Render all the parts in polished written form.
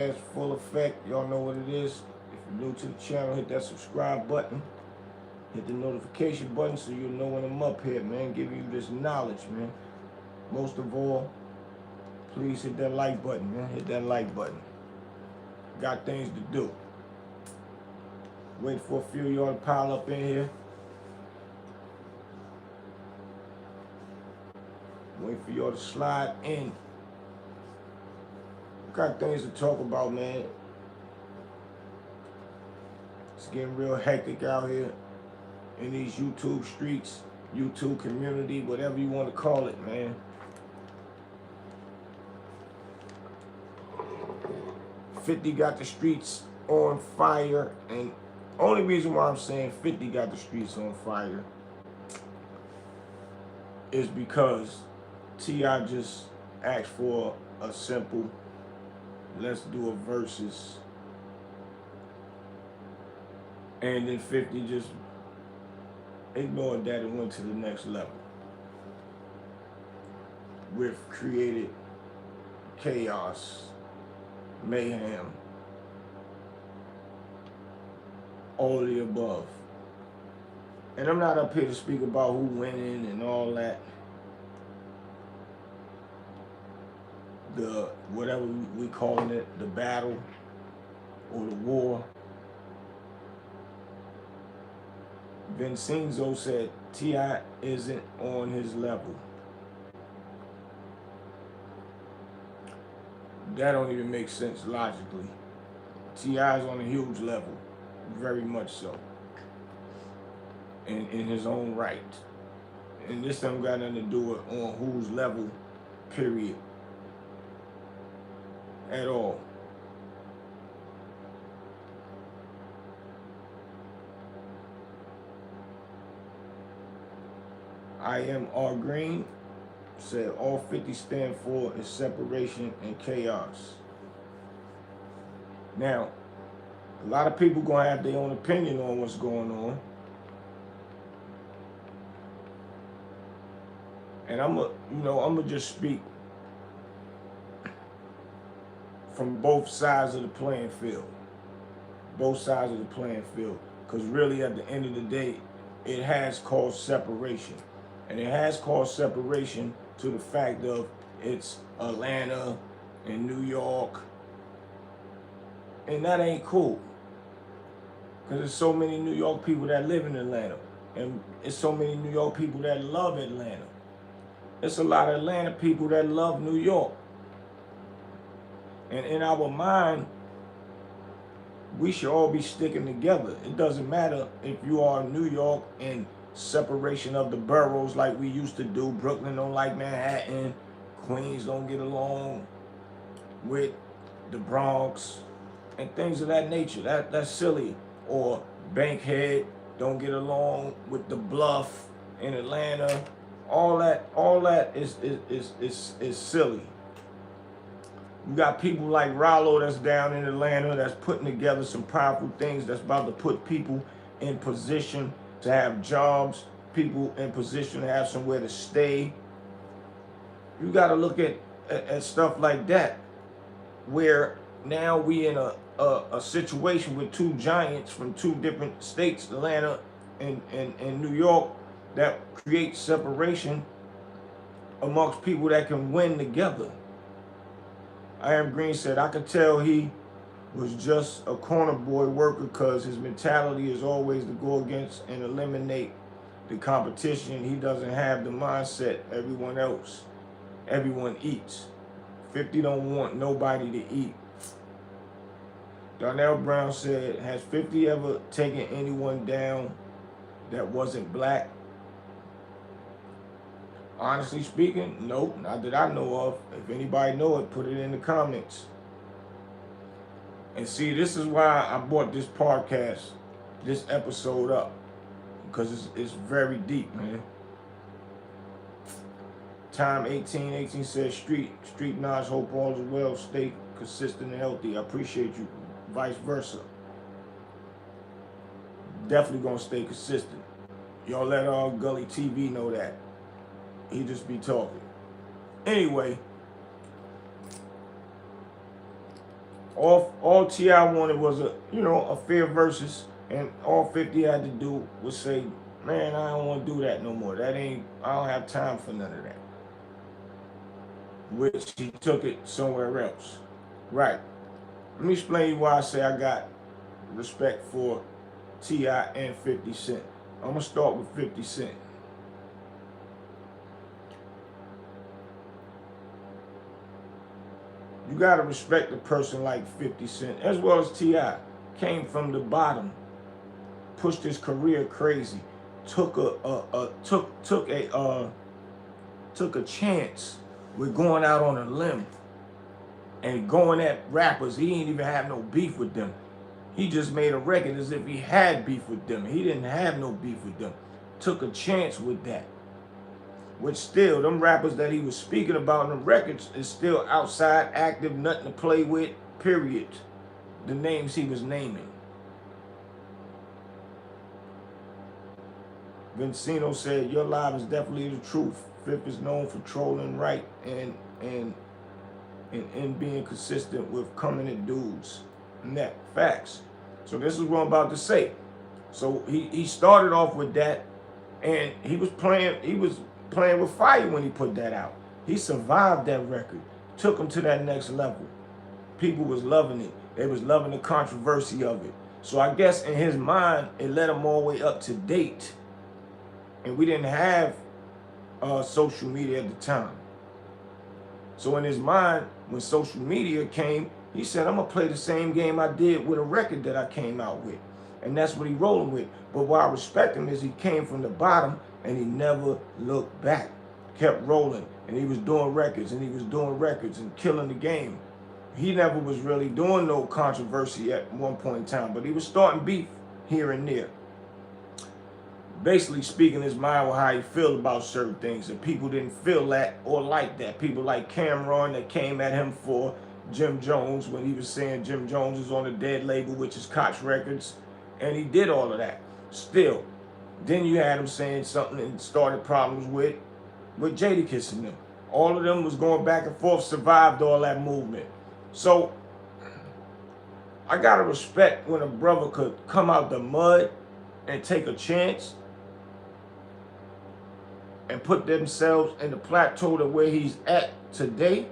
That's full effect. Y'all know what it is. If you're new to the channel, hit that subscribe button. Hit the notification button so you'll know when I'm up here, man. Giving you this knowledge, man. Most of all, please hit that like button, man. Hit that like button. Got things to do. Wait for a few of y'all to pile up in here. Wait for y'all to slide in. Got things to talk about, man. It's getting real hectic out here in these YouTube streets, YouTube community, whatever you want to call it, man. $50 got the streets on fire, and only reason why I'm saying $50 got the streets on fire is because T.I. just asked for a simple, let's do a versus, and then 50 just ignored that and went to the next level with created chaos, mayhem, all of the above. And I'm not up here to speak about who winning and all that. The whatever we calling it, the battle or the war. Vincenzo said T.I. isn't on his level. That don't even make sense logically. T.I. is on a huge level, very much so, in his own right. And this don't got nothing to do with on whose level, period, at all. I am R. Green said all 50 stand for is separation and chaos. Now, a lot of people gonna have their own opinion on what's going on. And I'm gonna just speak from both sides of the playing field. Both sides of the playing field. Because really at the end of the day, it has caused separation. And it has caused separation to the fact of it's Atlanta and New York. And that ain't cool. Because there's so many New York people that live in Atlanta. And it's so many New York people that love Atlanta. It's a lot of Atlanta people that love New York. And in our mind, we should all be sticking together. It doesn't matter if you are in New York and separation of the boroughs like we used to do. Brooklyn don't like Manhattan. Queens don't get along with the Bronx and things of that nature. That's silly. Or Bankhead don't get along with the Bluff in Atlanta. All that is silly. You got people like Rollo that's down in Atlanta that's putting together some powerful things that's about to put people in position to have jobs, people in position to have somewhere to stay. You got to look at stuff like that, where now we in a situation with two giants from two different states, Atlanta and New York, that creates separation amongst people that can win together. I Am Green said, I could tell he was just a corner boy worker because his mentality is always to go against and eliminate the competition. He doesn't have the mindset everyone eats. 50 don't want nobody to eat. Darnell Brown said, has 50 ever taken anyone down that wasn't black? Honestly speaking, nope, not that I know of. If anybody know it, put it in the comments. And see, this is why I brought this podcast, this episode up, because it's very deep, man. Time 18 says, Street Naj, hope all is well, stay consistent and healthy. I appreciate you. Vice versa. Definitely gonna stay consistent. Y'all let Gully TV know that. He just be talking. Anyway, All T.I. wanted was a fair versus, and all 50 had to do was say, man, I don't want to do that no more. I don't have time for none of that. Which he took it somewhere else. Right. Let me explain why I say I got respect for T.I. and 50 Cent. I'm going to start with 50 Cent. You got to respect a person like 50 Cent, as well as T.I. Came from the bottom, pushed his career crazy, took a chance with going out on a limb and going at rappers. He didn't even have no beef with them. He just made a record as if he had beef with them. He didn't have no beef with them. Took a chance with that. Which still, them rappers that he was speaking about in the records is still outside, active, nothing to play with, period. The names he was naming. Vincino said, your live is definitely the truth. Fifth is known for trolling right and being consistent with coming at dudes. And that, facts. So this is what I'm about to say. So he started off with that, and he was playing with fire when he put that out. He survived that record, took him to that next level. People was loving it. They was loving the controversy of it. So I guess in his mind, it led him all the way up to date. And we didn't have social media at the time. So in his mind, when social media came, he said, I'm going to play the same game I did with a record that I came out with. And that's what he rolling with. But what I respect him is he came from the bottom and he never looked back. Kept rolling. And he was doing records and he was doing records and killing the game. He never was really doing no controversy at one point in time, but he was starting beef here and there. Basically speaking his mind with how he feel about certain things, and people didn't feel that or like that. People like Cameron that came at him for Jim Jones when he was saying Jim Jones is on the dead label, which is Koch Records, and he did all of that. Still, then you had him saying something and started problems with Jadakiss and them. All of them was going back and forth, survived all that movement. So I gotta respect when a brother could come out the mud and take a chance and put themselves in the plateau to where he's at today.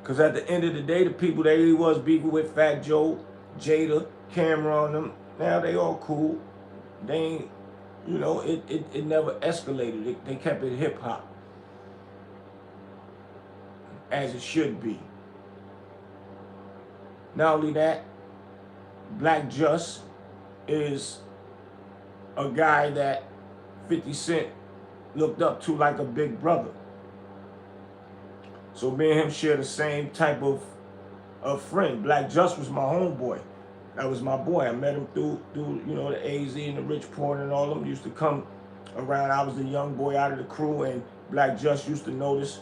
Because at the end of the day, the people that he was beefing with, Fat Joe, Jada, Cameron, them, now they all cool. They ain't, it never escalated. They kept it hip hop. As it should be. Not only that, Black Jus is a guy that 50 Cent looked up to like a big brother. So me and him share the same type of friend. Black Jus was my homeboy. That was my boy. I met him through the AZ and the Rich Porn and all of them used to come around. I was the young boy out of the crew, and Black Jus used to notice,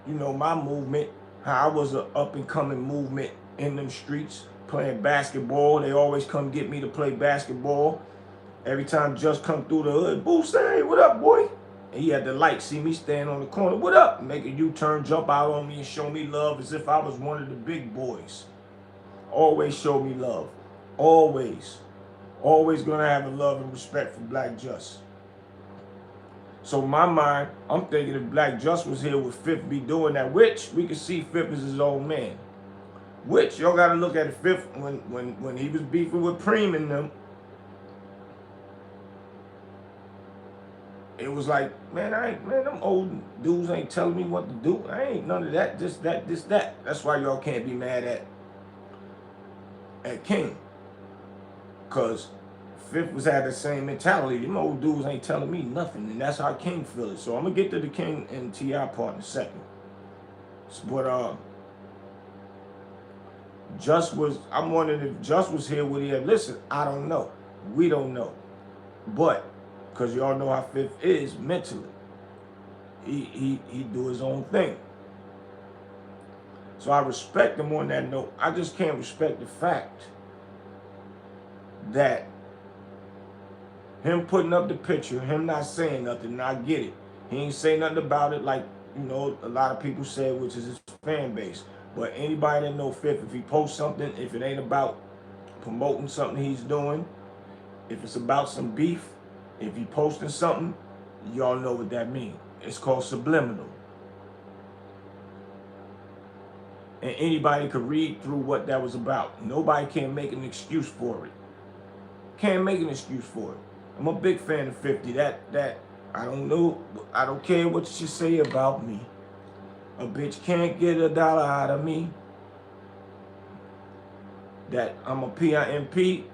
my movement, how I was an up-and-coming movement in them streets, playing basketball. They always come get me to play basketball. Every time Just come through the hood, boo, say, what up, boy? And he had the light, see me stand on the corner, what up? Make a U-turn, jump out on me and show me love as if I was one of the big boys. Always show me love. Always. Always gonna have a love and respect for Black Jus. So in my mind, I'm thinking if Black Jus was here, would Fifth be doing that? Which we could see Fifth as his old man. Which y'all gotta look at Fifth when he was beefing with Preem and them. It was like, man, them old dudes ain't telling me what to do. I ain't none of that, this, that. That's why y'all can't be mad at King. Cause Fifth was had the same mentality. Them old dudes ain't telling me nothing, and that's how King feel it. So I'm gonna get to the King and T.I. part in a second. But I'm wondering if Just was here, would he have listened? I don't know. We don't know. But because y'all know how Fifth is mentally. He do his own thing. So I respect him on that note. I just can't respect the fact that him putting up the picture, him not saying nothing, and I get it. He ain't say nothing about it like, a lot of people said, which is his fan base. But anybody that know 50, if he posts something, if it ain't about promoting something he's doing, if it's about some beef, if he posting something, y'all know what that means. It's called subliminal. And anybody could read through what that was about. Nobody can make an excuse for it. Can't make an excuse for it. I'm a big fan of 50. That I don't know. I don't care what you say about me. A bitch can't get $1 out of me. That I'm a PIMP.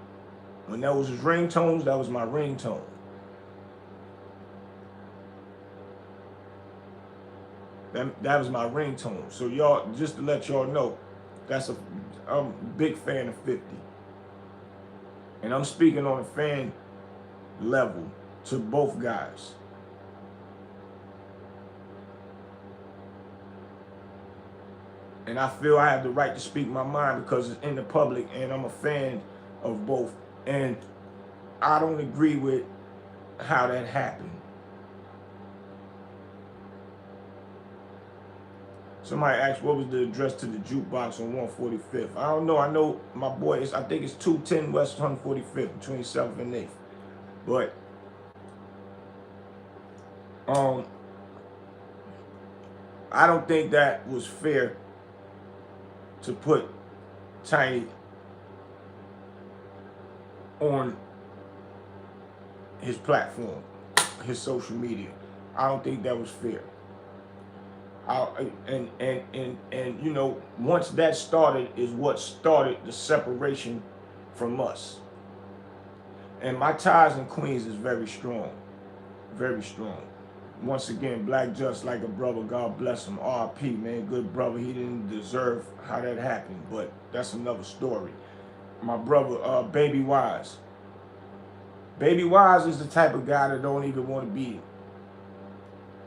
When that was his ringtones, that was my ringtone. That was my ringtone. So y'all, just to let y'all know, I'm a big fan of 50. And I'm speaking on a fan level to both guys. And I feel I have the right to speak my mind because it's in the public and I'm a fan of both. And I don't agree with how that happened. Somebody asked what was the address to the jukebox on 145th. I don't know. I know my boy is, I think it's 210 West 145th, between 7th and 8th. But I don't think that was fair to put Tiny on his platform, his social media. I don't think that was fair. And you know, once that started is what started the separation from us. And my ties in Queens is very strong, very strong. Once again, Black Jus like a brother, God bless him, R.P. man, good brother. He didn't deserve how that happened, but that's another story. My brother, Baby Wise. Baby Wise is the type of guy that don't even want to be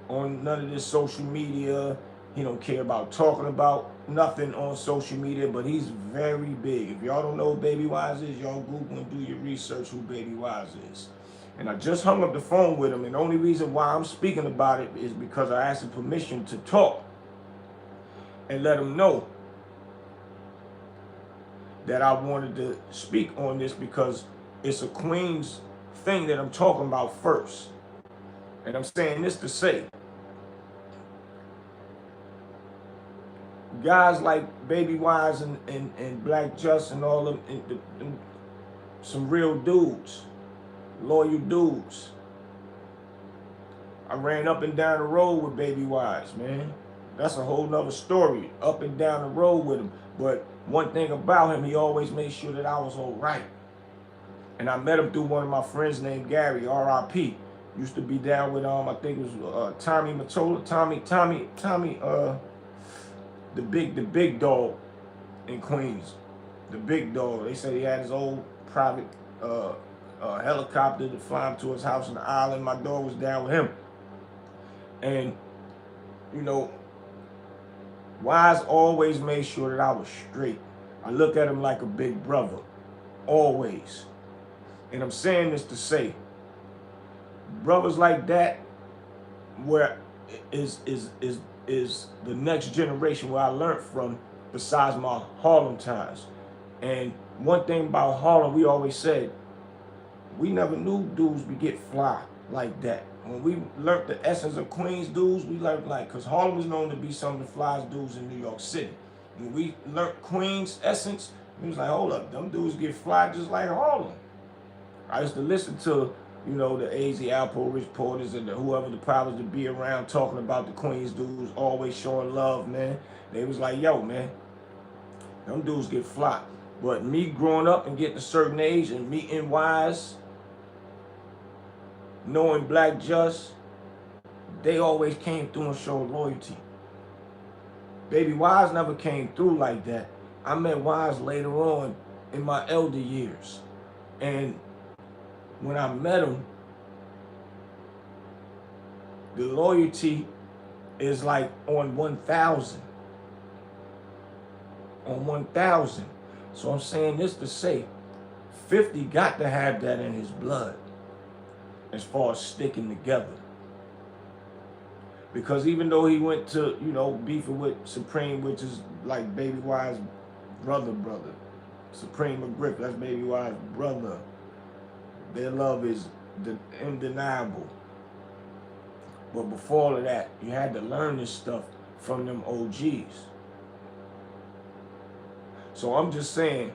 on none of this social media. He don't care about talking about nothing on social media, but he's very big. If y'all don't know who Baby Wise is, y'all Google and do your research who Baby Wise is. And I just hung up the phone with him, and the only reason why I'm speaking about it is because I asked him permission to talk and let him know that I wanted to speak on this because it's a Queens thing that I'm talking about first. And I'm saying this to say, guys like Baby Wise and Black Jus and all them, and some real dudes, loyal dudes. I ran up and down the road with Baby Wise, man. That's a whole nother story, up and down the road with him. But one thing about him, he always made sure that I was all right. And I met him through one of my friends named Gary, R.I.P. Used to be down with, I think it was Tommy Mottola, Tommy, the big dog in Queens. The big dog. They said he had his old private helicopter to fly him to his house in the island. My dog was down with him. And, you know, Wise always made sure that I was straight. I look at him like a big brother, always. And I'm saying this to say, brothers like that, where is the next generation where I learned from, besides my Harlem ties. And one thing about Harlem, we always said, we never knew dudes would get fly like that. When we learned the essence of Queens dudes, we learned like, because Harlem is known to be some of the flyest dudes in New York City. When we learned Queens essence, we was like, hold up, them dudes get fly just like Harlem. I used to listen to, you know, the AZ Alpo, Rich Porters, and whoever the powers to be around talking about the Queens dudes, always showing love, man. They was like, yo, man, them dudes get fly. But me growing up and getting a certain age and meeting Wise, knowing Black Jus, they always came through and showed loyalty. Baby Wise never came through like that. I met Wise later on in my elder years. And when I met him, the loyalty is like on 1,000. On 1,000. So I'm saying this to say, 50 got to have that in his blood as far as sticking together. Because even though he went to, beefing with Supreme, which is like Baby Y's brother. Supreme McGriff, that's Baby Y's brother. Their love is undeniable. But before all of that, you had to learn this stuff from them OGs. So I'm just saying,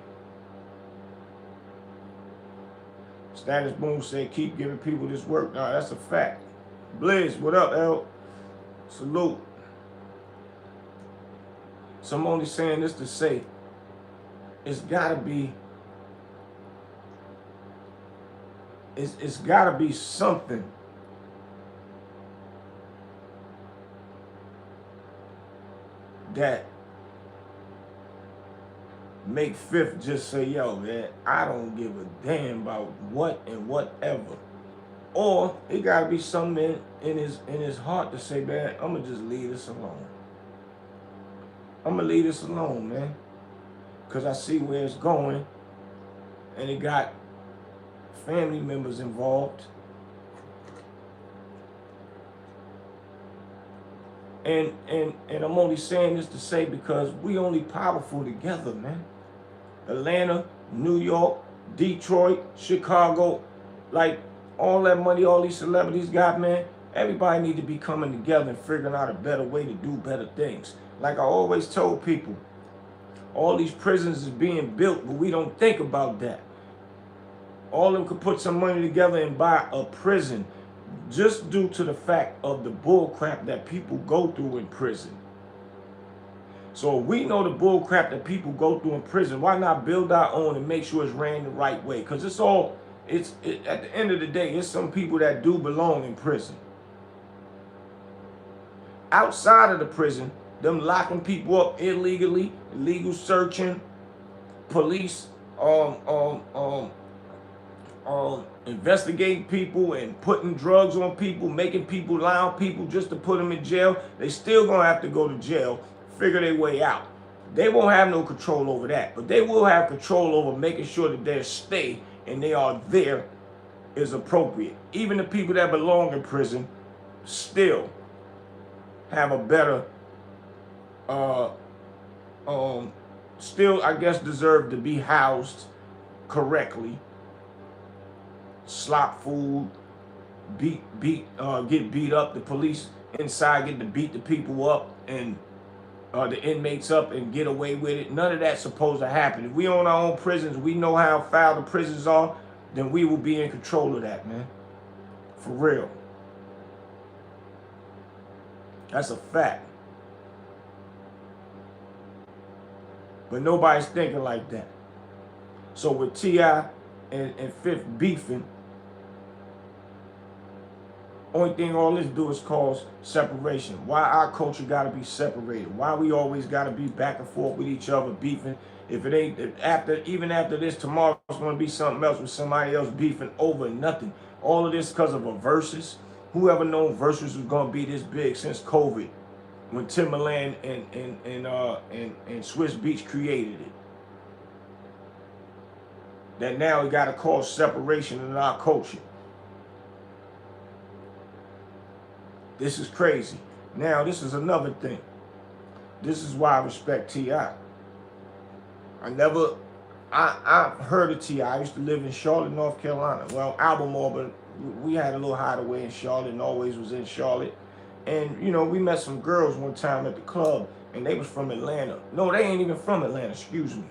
Status Boom said, keep giving people this work. Nah, that's a fact. Blizz, what up, L? Salute. So I'm only saying this to say, it's gotta be something that make Fifth just say, yo, man, I don't give a damn about what and whatever. Or it gotta be something in his heart to say, man, I'ma just leave this alone. I'ma leave this alone, man. Cause I see where it's going, and it got family members involved. And I'm only saying this to say because we only powerful together, man. Atlanta, New York, Detroit, Chicago, like all that money all these celebrities got, man, everybody need to be coming together and figuring out a better way to do better things. Like I always told people, all these prisons is being built, but we don't think about that. All of them could put some money together and buy a prison just due to the fact of the bull crap that people go through in prison. So if we know the bull crap that people go through in prison, why not build our own and make sure it's ran the right way? Because at the end of the day, it's some people that do belong in prison. Outside of the prison, them locking people up illegally, illegal searching, police investigating people and putting drugs on people, making people lie on people just to put them in jail. They still gonna have to go to jail, figure their way out. They won't have no control over that, but they will have control over making sure that their stay and they are there is appropriate. Even the people that belong in prison still have a better still, I guess, deserve to be housed correctly, slop food, get beat up. The police inside get to beat the people up and the inmates up and get away with it. None of that's supposed to happen. If we own our own prisons, we know how foul the prisons are, then we will be in control of that, man. For real. That's a fact. But nobody's thinking like that. So with T.I. and Fifth beefing, only thing all this do is cause separation. Why our culture gotta be separated? Why we always gotta be back and forth with each other beefing? If it ain't even after this, tomorrow's gonna be something else with somebody else beefing over nothing. All of this because of a versus. Whoever known versus was gonna be this big since COVID, when Timberland and Swiss Beats created it. That now it gotta cause separation in our culture. This is crazy. Now, this is another thing. This is why I respect T.I. I heard of T.I. I used to live in Charlotte, North Carolina. Well, Albemarle, but we had a little hideaway in Charlotte and always was in Charlotte. And, we met some girls one time at the club, and they was from Atlanta. No, they ain't even from Atlanta, excuse me.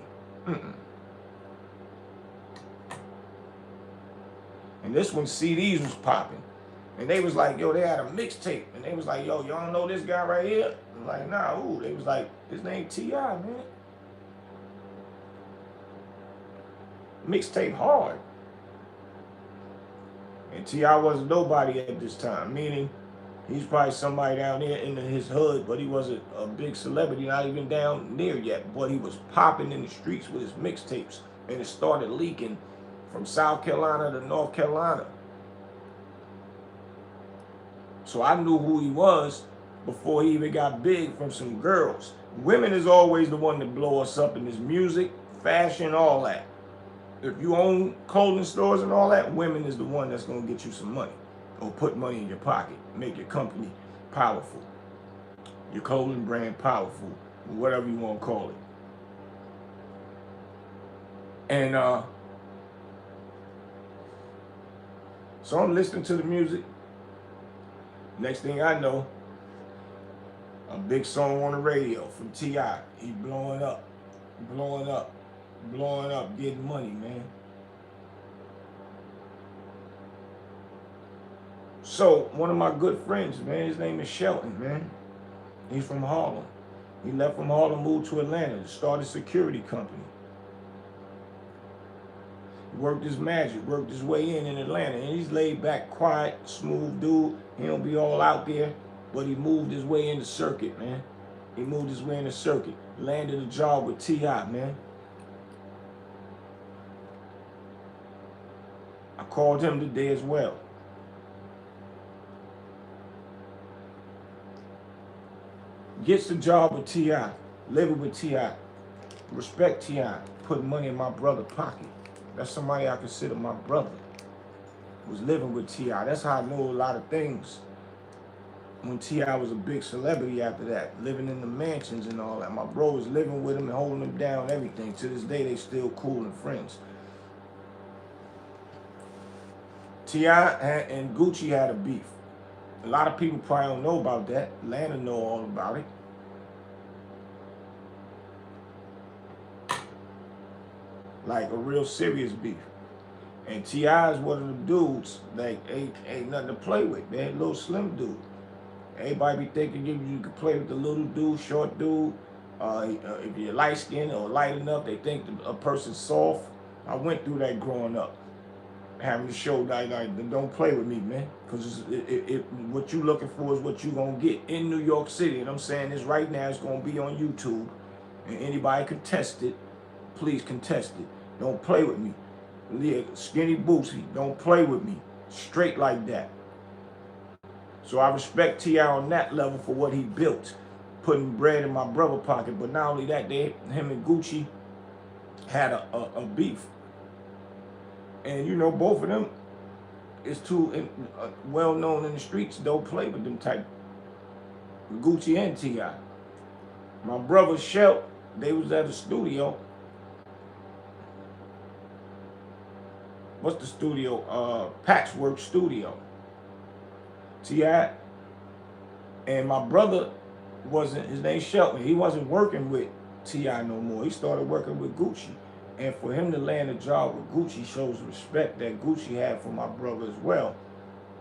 And this one, CDs was popping. And they was like, yo, they had a mixtape. And they was like, yo, y'all know this guy right here? I'm like, nah, who? They was like, his name T.I., man. Mixtape hard. And T.I. wasn't nobody at this time, meaning he's probably somebody down there in his hood, but he wasn't a big celebrity, not even down near yet. But he was popping in the streets with his mixtapes. And it started leaking from South Carolina to North Carolina. So I knew who he was before he even got big from some girls. Women is always the one that blow us up in this music, fashion, all that. If you own clothing stores and all that, women is the one that's going to get you some money or put money in your pocket, make your company powerful. Your clothing brand powerful, whatever you want to call it. And so I'm listening to the music. Next thing I know, a big song on the radio from T.I. He blowing up, blowing up, blowing up, getting money, man. So one of my good friends, man, his name is Shelton, man. He's from Harlem. He left from Harlem, moved to Atlanta, started a security company. Worked his magic, worked his way in Atlanta. And he's laid back, quiet, smooth dude. He don't be all out there, but he moved his way in the circuit, man. He moved his way in the circuit. Landed a job with T.I., man. I called him today as well. Gets the job with T.I., living with T.I., respect T.I., putting money in my brother's pocket. That's somebody I consider my brother. Was living with T.I. That's how I know a lot of things. When T.I. was a big celebrity after that, living in the mansions and all that. My bro was living with him and holding him down, everything. To this day, they still cool and friends. T.I. and Gucci had a beef. A lot of people probably don't know about that. Atlanta know all about it. Like a real serious beef. And T.I. is one of the dudes that ain't nothing to play with, man. Little slim dude. Everybody be thinking you can play with the little dude, short dude. If you're light skinned or light enough, they think a person's soft. I went through that growing up. Having to show like don't play with me, man. Because what you looking for is what you going to get in New York City. And I'm saying this right now, it's going to be on YouTube. And anybody contest it, please contest it. Don't play with me. Skinny Boosie, don't play with me. Straight like that. So I respect T.I. on that level for what he built, putting bread in my brother's pocket. But not only that, him and Gucci had a beef. And you know, both of them is too well known in the streets. Don't play with them type. Gucci and T.I. My brother Shelton, they was at the studio. What's the studio? Patchwork Studio. T.I. and my brother wasn't, his name's Shelton. He wasn't working with T.I. no more. He started working with Gucci. And for him to land a job with Gucci shows respect that Gucci had for my brother as well.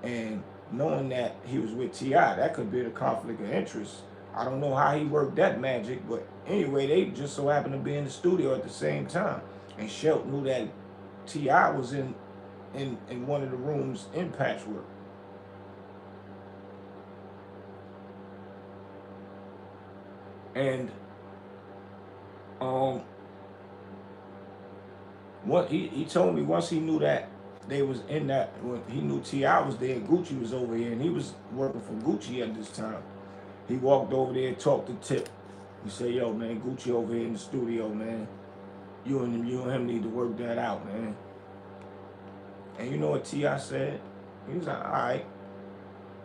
And knowing that he was with T.I., that could be a conflict of interest. I don't know how he worked that magic, but anyway, they just so happened to be in the studio at the same time. And Shelton knew that T.I. was in one of the rooms in Patchwork. And what he told me once he knew that they was in that, when he knew T.I. was there and Gucci was over here and he was working for Gucci at this time, he walked over there and talked to Tip. He said, yo, man, Gucci over here in the studio, man. You and him need to work that out, man. And you know what T.I. said? He was like, all right,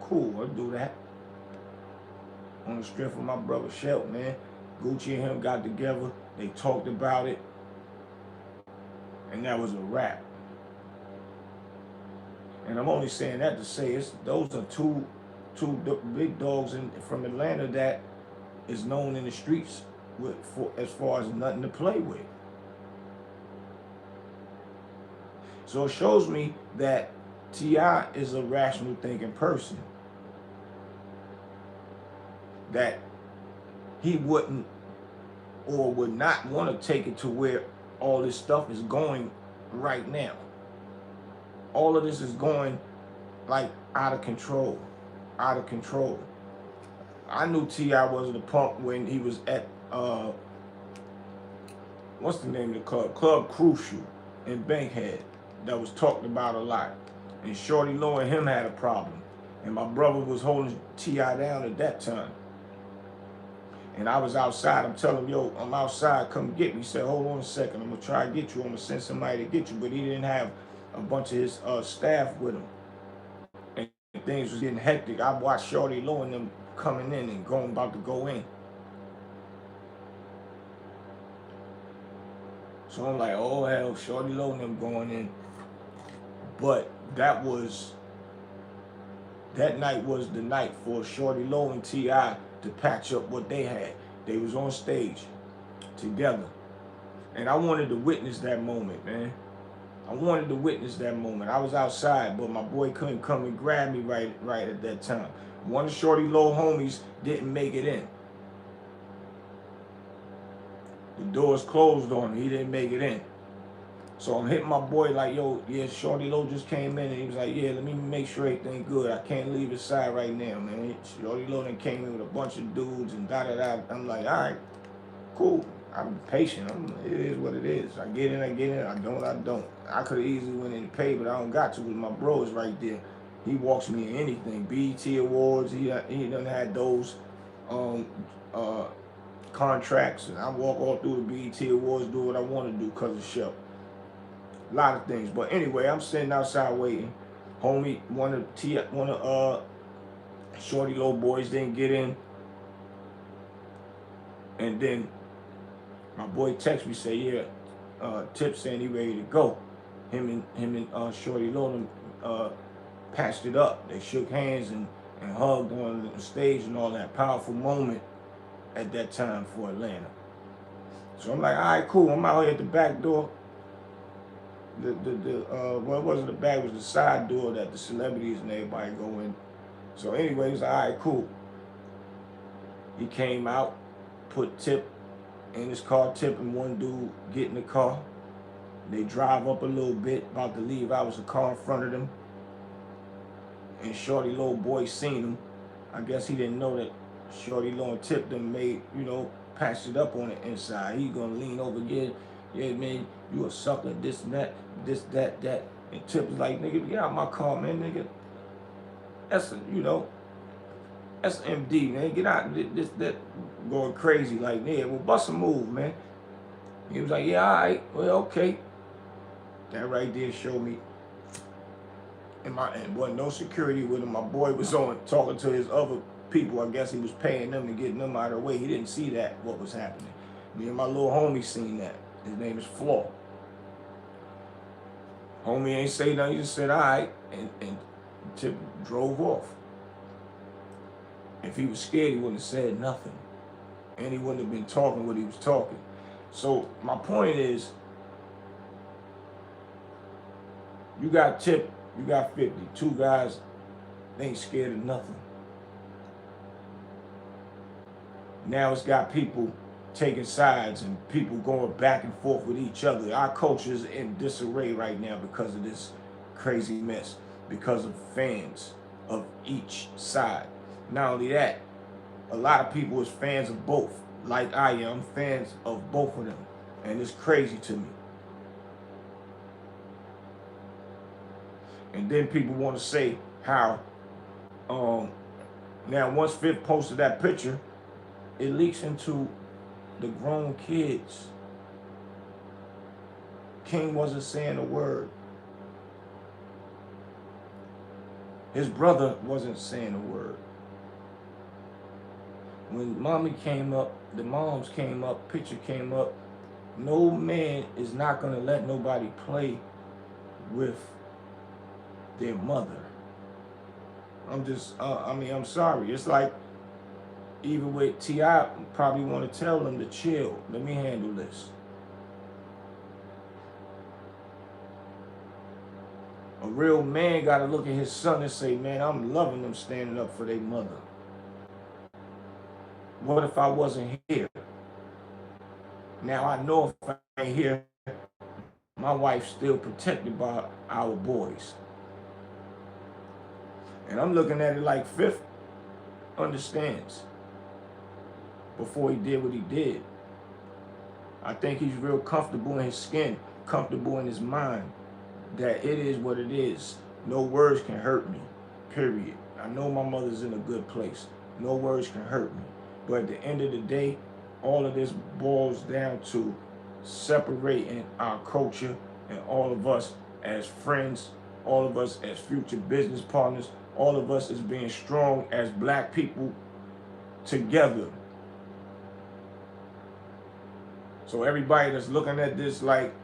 cool, I'll do that. On the strength of my brother Shelton, man. Gucci and him got together. They talked about it. And that was a wrap. And I'm only saying that to say those are two big dogs from Atlanta that is known in the streets as far as nothing to play with. So it shows me that T.I. is a rational thinking person. That he wouldn't or would not want to take it to where all this stuff is going right now. All of this is going like out of control. Out of control. I knew T.I. wasn't a punk when he was at what's the name of the club? Club Crucial in Bankhead. That was talked about a lot. And Shorty Low and him had a problem. And my brother was holding T.I. down at that time. And I was outside. I'm telling him, yo, I'm outside. Come get me. He said, hold on a second. I'm going to try to get you. I'm going to send somebody to get you. But he didn't have a bunch of his staff with him. And things was getting hectic, I watched Shorty Low and them coming in and about to go in. So I'm like, oh hell, Shorty Low and them going in. But that night was the night for Shorty Low and T.I. to patch up what they had. They was on stage together. And I wanted to witness that moment, man. I wanted to witness that moment. I was outside, but my boy couldn't come and grab me right at that time. One of Shorty Low homies didn't make it in. The doors closed on him. He didn't make it in. So I'm hitting my boy like, yo, yeah, Shorty Low just came in. And he was like, yeah, let me make sure everything good. I can't leave his side right now, man. Shorty Low then came in with a bunch of dudes and da-da-da. I'm like, all right, cool. I'm patient. It is what it is. I get in, I don't. I could have easily went in and paid, but I don't got to because my bro is right there. He walks me in anything. BET Awards, he done had those contracts, and I walk all through the BET Awards, do what I want to do because of the show. A lot of things. But anyway, I'm sitting outside waiting. Homie, one of Shorty Low boys didn't get in. And then my boy texts me, say, yeah, Tip saying he ready to go. Him and Shorty Low patched it up. They shook hands and hugged on the stage and all that. Powerful moment at that time for Atlanta. So I'm like, all right, cool. I'm out here at the back door. Well, it wasn't the back, it was the side door that the celebrities and everybody go in. So anyway, he's like, all right, cool. He came out, put Tip in his car. Tip and one dude get in the car. They drive up a little bit, about to leave. I was a car in front of them. And Shorty Low boy seen him. I guess he didn't know that Shorty Low and Tip them made, patched it up on the inside. He gonna lean over again. Yeah, man, you a sucker, this and that, that. And Tip was like, nigga, get out my car, man, nigga. That's that's MD, man. Get out, that going crazy. Like, yeah, well, bust a move, man. He was like, yeah, all right, well, okay. That right there showed me. And wasn't no security with him. My boy was on talking to his other people. I guess he was paying them and getting them out of the way. He didn't see that, what was happening. Me and my little homie seen that. His name is Flaw. Homie ain't say nothing. He just said, all right, and Tip drove off. If he was scared, he wouldn't have said nothing. And he wouldn't have been talking what he was talking. So my point is, you got Tip, you got 50. Two guys, they ain't scared of nothing. Now it's got people taking sides and people going back and forth with each other. Our culture is in disarray right now because of this crazy mess, because of fans of each side. Not only that, a lot of people is fans of both, like I am, fans of both of them. And it's crazy to me. And then people want to say how, now once Fifth posted that picture, it leaks into the grown kids. King wasn't saying a word. His brother wasn't saying a word. When mommy came up, the moms came up, picture came up, no man is not gonna let nobody play with their mother. I'm sorry. It's like, even with T.I. probably want to tell them to chill. Let me handle this. A real man got to look at his son and say, man, I'm loving them standing up for their mother. What if I wasn't here? Now I know if I ain't here, my wife's still protected by our boys. And I'm looking at it like Fifth understands before he did what he did. I think he's real comfortable in his skin, comfortable in his mind, that it is what it is. No words can hurt me, period. I know my mother's in a good place. No words can hurt me. But at the end of the day, all of this boils down to separating our culture and all of us as friends, all of us as future business partners, all of us as being strong as black people together. So everybody that's looking at this like,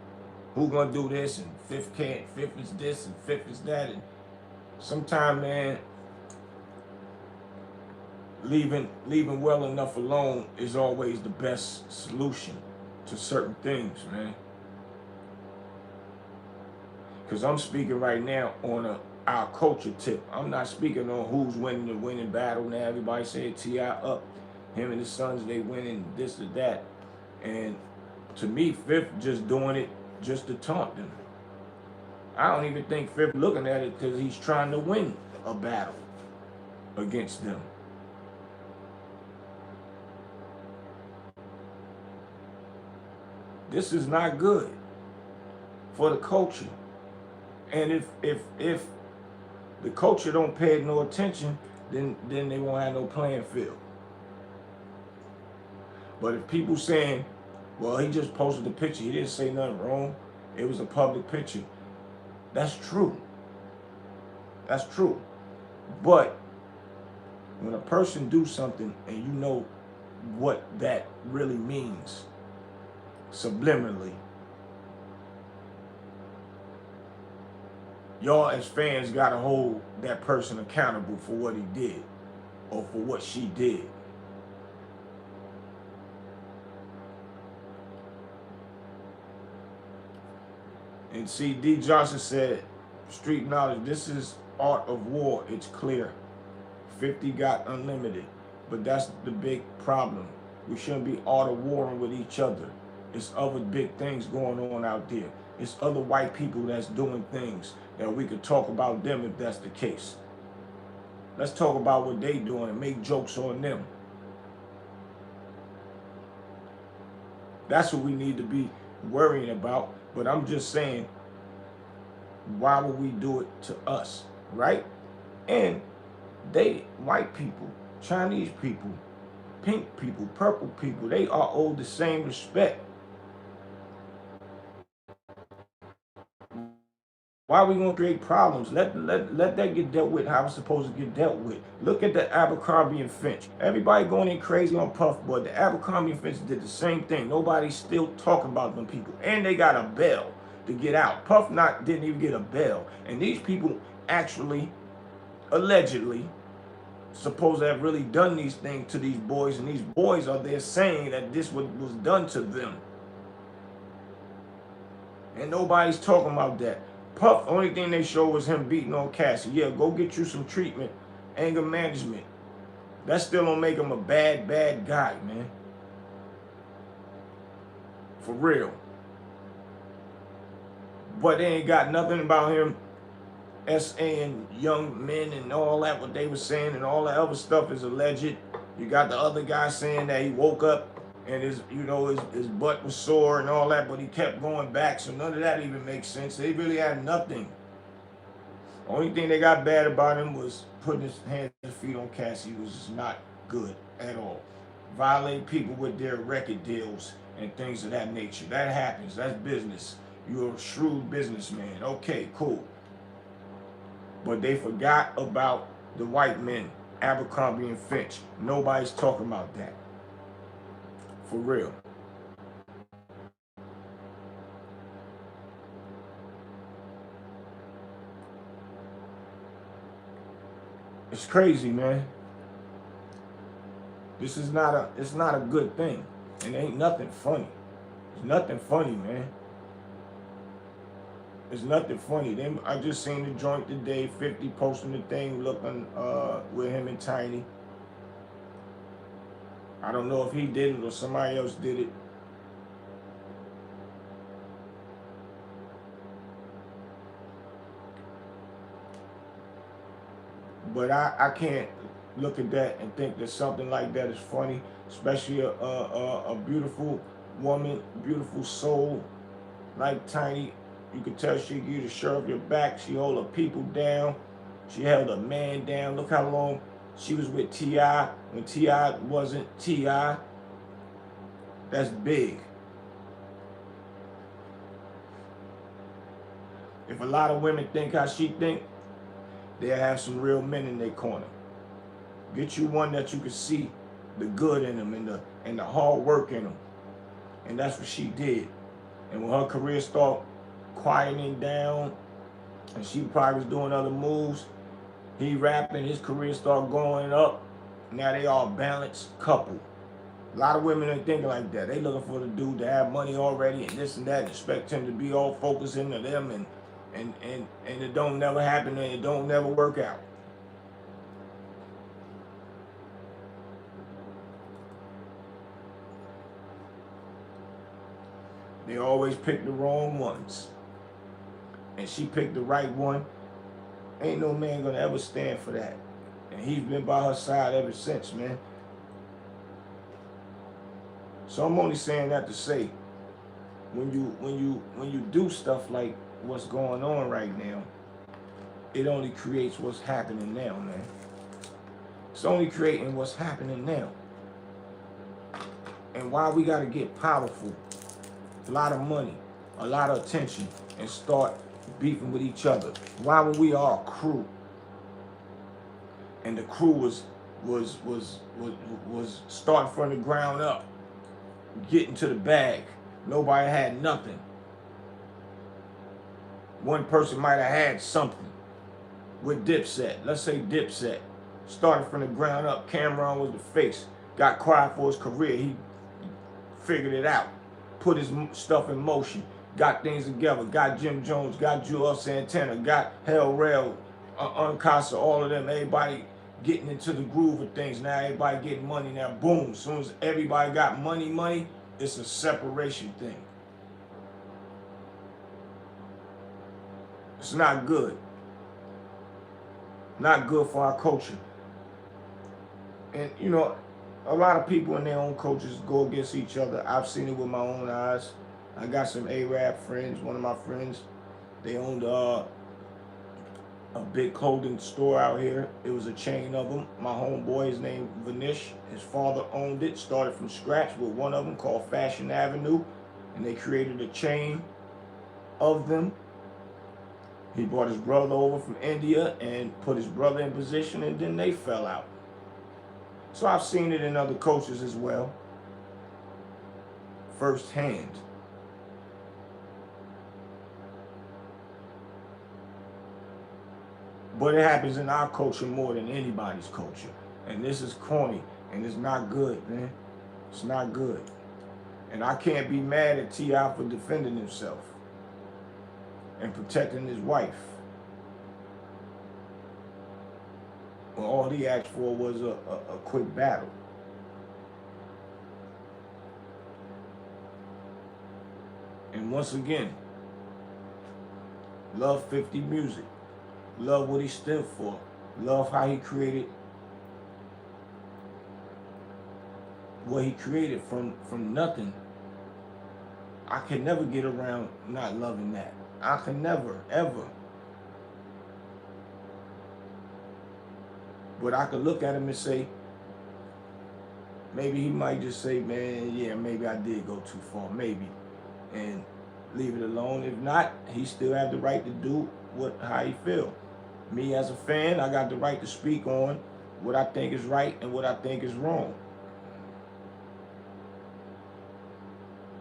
who gonna do this, and fifth can't, fifth is this, and fifth is that, and sometimes, man, leaving well enough alone is always the best solution to certain things, man. Because I'm speaking right now on our culture tip. I'm not speaking on who's winning the winning battle now. Everybody said T.I. up. Him and his sons, they winning this or that. And to me, Fifth just doing it just to taunt them. I don't even think Fifth looking at it because he's trying to win a battle against them. This is not good for the culture. And if the culture don't pay no attention, then they won't have no playing field. But if people saying, well, he just posted the picture, he didn't say nothing wrong, it was a public picture, that's true. That's true. But when a person do something and you know what that really means subliminally, y'all as fans gotta hold that person accountable for what he did or for what she did. And see, D. Johnson said, street knowledge, this is art of war, it's clear. 50 got unlimited, but that's the big problem. We shouldn't be art of warring with each other. It's other big things going on out there. It's other white people that's doing things that we could talk about them if that's the case. Let's talk about what they doing and make jokes on them. That's what we need to be worrying about. But I'm just saying, why would we do it to us, right? And they, white people, Chinese people, pink people, purple people, they are owed the same respect. Why are we going to create problems? Let that get dealt with how it's supposed to get dealt with. Look at the Abercrombie and Finch. Everybody going in crazy on Puff, but the Abercrombie and Finch did the same thing. Nobody's still talking about them people. And they got a bail to get out. Puff didn't even get a bail. And these people actually, allegedly, supposed to have really done these things to these boys. And these boys are there saying that this was done to them. And nobody's talking about that. Puff, only thing they show was him beating on Cassie. Yeah, go get you some treatment, anger management. That still don't make him a bad guy, man. For real. But they ain't got nothing about him SAing young men and all that, what they were saying, and all that other stuff is alleged. You got the other guy saying that he woke up and his butt was sore and all that, but he kept going back, so none of that even makes sense. They really had nothing. Only thing they got bad about him was putting his hands and feet on Cassie, which is not good at all. Violate people with their record deals and things of that nature. That happens. That's business. You're a shrewd businessman. Okay, cool. But they forgot about the white men, Abercrombie and Finch. Nobody's talking about that. For real. It's crazy, man. It's not a good thing. It ain't nothing funny. It's nothing funny, man. It's nothing funny. I just seen the joint today, 50 posting the thing looking with him and Tiny. I don't know if he did it or somebody else did it. But I can't look at that and think that something like that is funny, especially a beautiful woman, beautiful soul like Tiny. You could tell she give you the shirt off your back. She hold her people down. She held a man down. Look how long she was with T.I. when T.I. wasn't T.I. That's big. If a lot of women think how she think, they'll have some real men in their corner. Get you one that you can see the good in them and the hard work in them. And that's what she did. And when her career started quieting down and she probably was doing other moves, he rapping, his career started going up. Now they all balanced couple. A lot of women ain't thinking like that. They looking for the dude to have money already and this and that, and expect him to be all focused into them, and it don't never happen and it don't never work out. They always pick the wrong ones. And she picked the right one. Ain't no man gonna ever stand for that. And he's been by her side ever since, man. So I'm only saying that to say, when you do stuff like what's going on right now, it only creates what's happening now, man. It's only creating what's happening now. And why we gotta get powerful, a lot of money, a lot of attention, and start beefing with each other? Why, when we are a crew, and the crew was starting from the ground up, getting to the bag. Nobody had nothing. One person might have had something. With Dipset, let's say Dipset, started from the ground up. Cameron was the face, got quiet for his career. He figured it out, put his stuff in motion, got things together, got Jim Jones, got Joel Santana, got Hell Rail, Uncasa, all of them, everybody getting into the groove of things. Now everybody getting money. Now boom, as soon as everybody got money, it's a separation thing. It's not good. Not good for our culture. And you know, a lot of people in their own cultures go against each other. I've seen it with my own eyes. I got some Arab friends. One of my friends, they owned a big clothing store out here. It was a chain of them. My homeboy is named Vanish. His father owned it, started from scratch with one of them called Fashion Avenue, and they created a chain of them. He brought his brother over from India and put his brother in position, and then they fell out. So I've seen it in other cultures as well, firsthand. But it happens in our culture more than anybody's culture. And this is corny, and it's not good, man. It's not good. And I can't be mad at T.I. for defending himself and protecting his wife. Well, all he asked for was a quick battle. And once again, love 50 music. Love what he stood for. Love how he created what he created from nothing. I can never get around not loving that. I can never, ever. But I could look at him and say, maybe he might just say, man, yeah, maybe I did go too far, maybe. And leave it alone. If not, he still have the right to do how he feel. Me as a fan, I got the right to speak on what I think is right and what I think is wrong.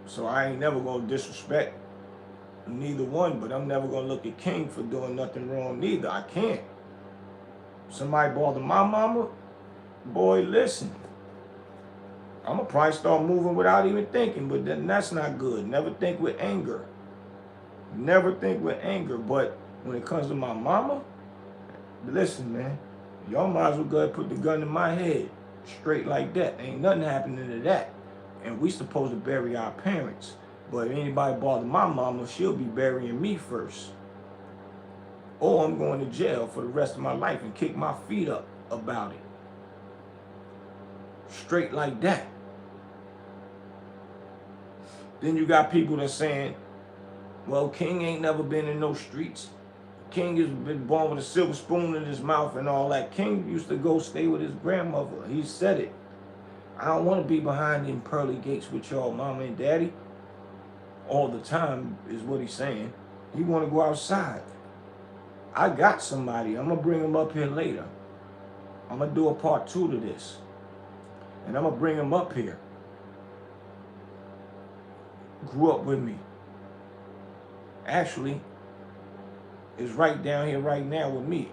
So I ain't never gonna disrespect neither one, but I'm never gonna look at King for doing nothing wrong neither. I can't. Somebody bother my mama, boy, listen. I'm gonna probably start moving without even thinking, but then that's not good. Never think with anger. Never think with anger. But when it comes to my mama, listen, man, y'all might as well go ahead and put the gun in my head, straight like that. Ain't nothing happening to that. And we supposed to bury our parents. But if anybody bother my mama, she'll be burying me first. Or I'm going to jail for the rest of my life and kick my feet up about it. Straight like that. Then you got people that's saying, well, King ain't never been in no streets. King has been born with a silver spoon in his mouth and all that. King used to go stay with his grandmother. He said it. I don't want to be behind them pearly gates with y'all mama and daddy all the time, is what he's saying. He want to go outside. I got somebody. I'm gonna bring him up here later. I'm gonna do a part 2 to this, and I'm gonna bring him up here. Grew up with me. Actually, is right down here right now with me.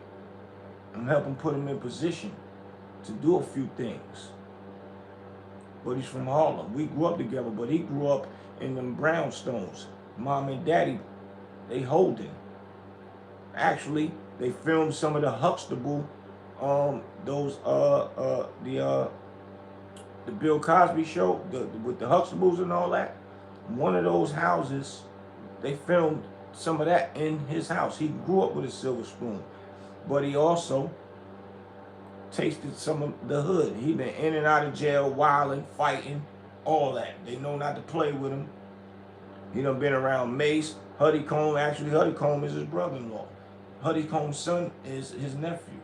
I'm helping put him in position to do a few things. But he's from Harlem. We grew up together, but he grew up in them brownstones. Mom and daddy, they holding. Actually, they filmed some of the Huxtable, the Bill Cosby show, with the Huxtables and all that. One of those houses, they filmed some of that in his house. He grew up with a silver spoon, but he also tasted some of the hood. He been in and out of jail, wilding, fighting, all that. They know not to play with him. He done been around Mace, Huddy Combe. Actually, Huddy Combe is his brother-in-law. Huddy Combe's son is his nephew.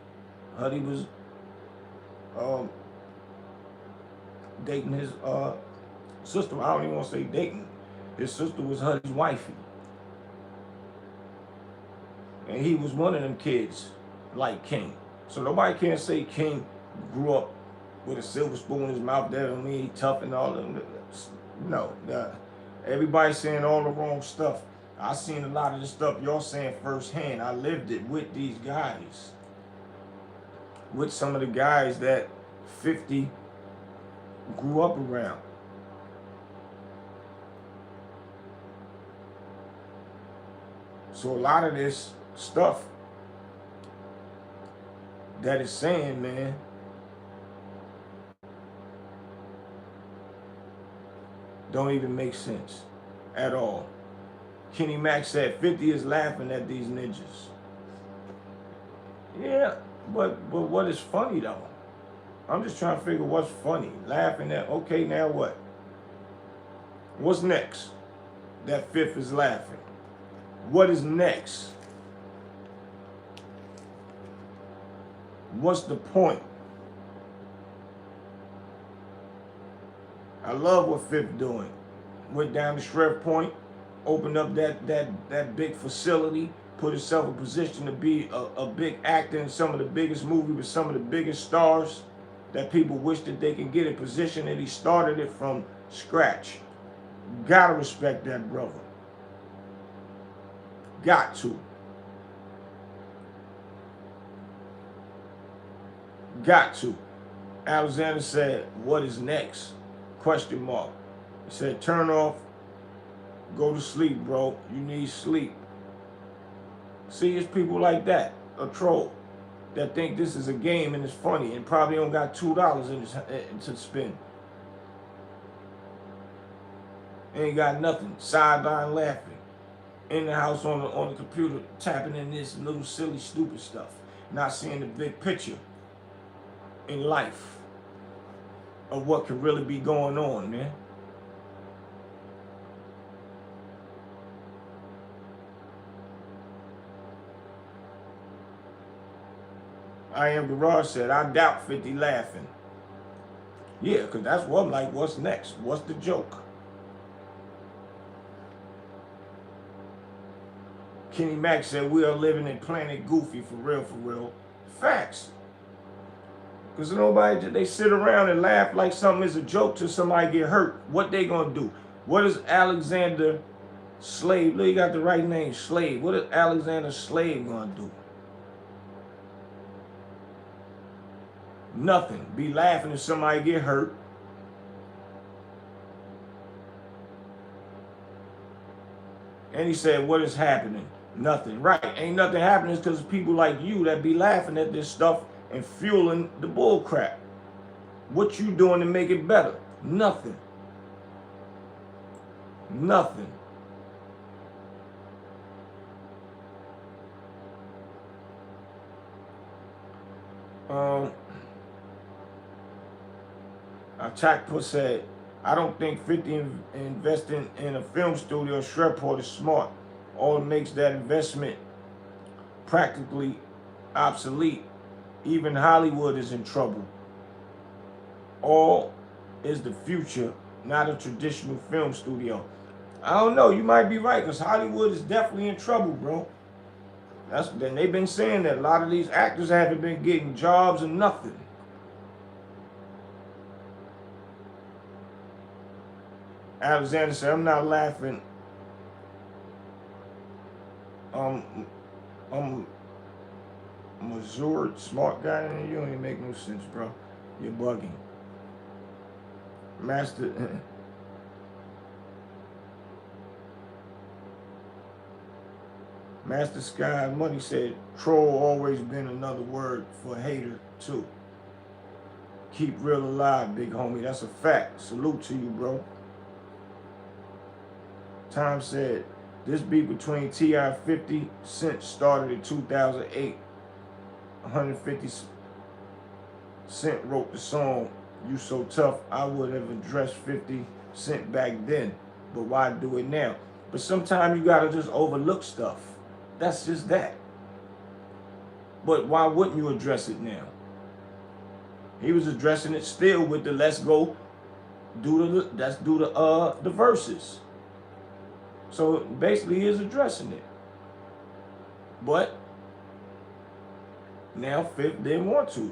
Huddy was dating his sister. I don't even want to say dating. His sister was Huddy's wifey. And he was one of them kids like King. So nobody can say King grew up with a silver spoon in his mouth. That don't mean he tough and all of them. No, everybody's saying all the wrong stuff. I seen a lot of the stuff y'all saying firsthand. I lived it with these guys. With some of the guys that 50 grew up around. So a lot of this stuff that is saying, man, don't even make sense at all. Kenny Mack said 50 is laughing at these ninjas. Yeah, but what is funny though? I'm just trying to figure what's funny. Laughing at, okay, now what? What's next? That fifth is laughing. What is next? What's the point? I love what Fifth doing. Went down to Shreve Point, opened up that big facility, put himself in position to be a big actor in some of the biggest movies with some of the biggest stars that people wish that they can get in position, and he started it from scratch. Gotta respect that brother. Got to. Got to. Alexander said, what is next? Question mark. He said, turn off, go to sleep, bro. You need sleep. See, it's people like that, a troll, that think this is a game and it's funny and probably don't got $2 to spend. Ain't got nothing. Sideline laughing. In the house on the computer, tapping in this little silly, stupid stuff. Not seeing the big picture in life of what could really be going on, man. I Am Garage said, I doubt 50 laughing. Yeah, because that's what I'm like, what's next? What's the joke? Kenny Mack said, we are living in Planet Goofy, for real, for real. Facts. Because nobody, they sit around and laugh like something is a joke till somebody get hurt. What they gonna do? What is Alexander Slave? Look, you got the right name, Slave. What is Alexander Slave gonna do? Nothing. Be laughing if somebody get hurt. And he said, what is happening? Nothing. Right. Ain't nothing happening because people like you that be laughing at this stuff and fueling the bull crap. What you doing to make it better? Nothing. Nothing. Attackput said, I don't think 50 investing in a film studio in Shreveport is smart. All it makes that investment practically obsolete. Even Hollywood is in trouble. All is the future, not a traditional film studio. I don't know, you might be right, because Hollywood is definitely in trouble, bro. Then they've been saying that a lot of these actors haven't been getting jobs and nothing. Alexander said, I'm not laughing. I'm Missouri smart guy, and you don't even make no sense, bro. You're bugging. Master Sky Money said, troll always been another word for hater, too. Keep real alive, big homie. That's a fact. Salute to you, bro. Tom said, this beat between T.I. and 50 Cent started in 2008. 150 Cent wrote the song, You So Tough. I would have addressed 50 Cent back then, but why do it now? But sometimes you gotta just overlook stuff. That's just that. But why wouldn't you address it now? He was addressing it still with the let's go do the verses. So basically he is addressing it. But now Fifth didn't want to.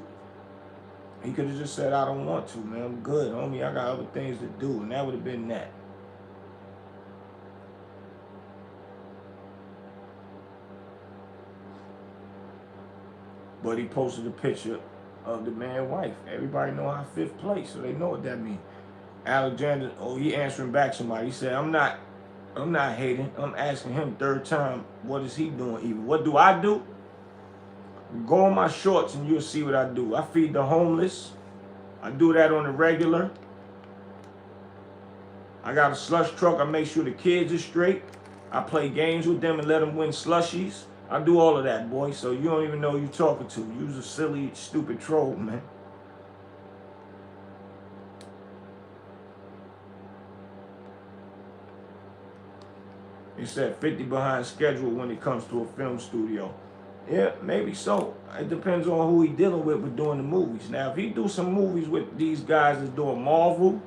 He could have just said, I don't want to, man. I'm good, homie. I got other things to do. And that would have been that. But he posted a picture of the man's wife. Everybody know how Fifth plays, so they know what that means. Alexander, he answering back somebody. He said, I'm not hating. I'm asking him third time, what is he doing even? What do I do? Go on my shorts and you'll see what I do. I feed the homeless. I do that on the regular. I got a slush truck. I make sure the kids are straight. I play games with them and let them win slushies. I do all of that, boy. So you don't even know who you're talking to. You're a silly, stupid troll, man. He said 50 behind schedule when it comes to a film studio. Yeah, maybe so. It depends on who he dealing with doing the movies. Now, if he do some movies with these guys that's doing Marvel,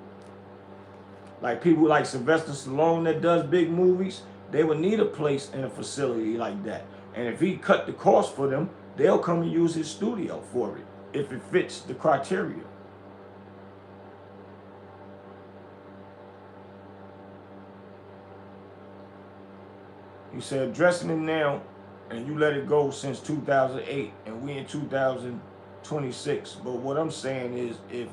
like people like Sylvester Stallone that does big movies, they would need a place in a facility like that. And if he cut the cost for them, they'll come and use his studio for it, if it fits the criteria. He said, addressing it now, and you let it go since 2008, and we in 2026. But what I'm saying is, if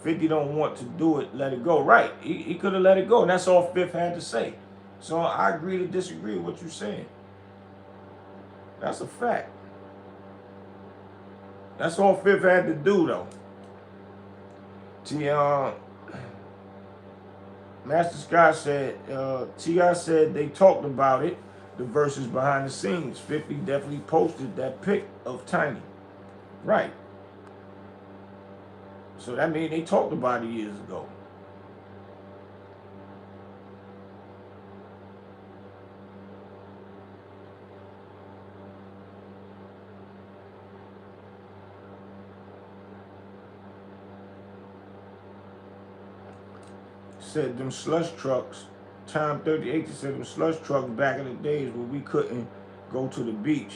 50 don't want to do it, let it go. Right, he could have let it go, and that's all Fifth had to say. So I agree to disagree with what you're saying. That's a fact. That's all Fifth had to do, though. Master Scott said, T.I. said they talked about it, the verses behind the scenes. 50 definitely posted that pic of Tiny. Right. So that means they talked about it years ago. Said them slush trucks, Time 38 said them slush trucks back in the days when we couldn't go to the beach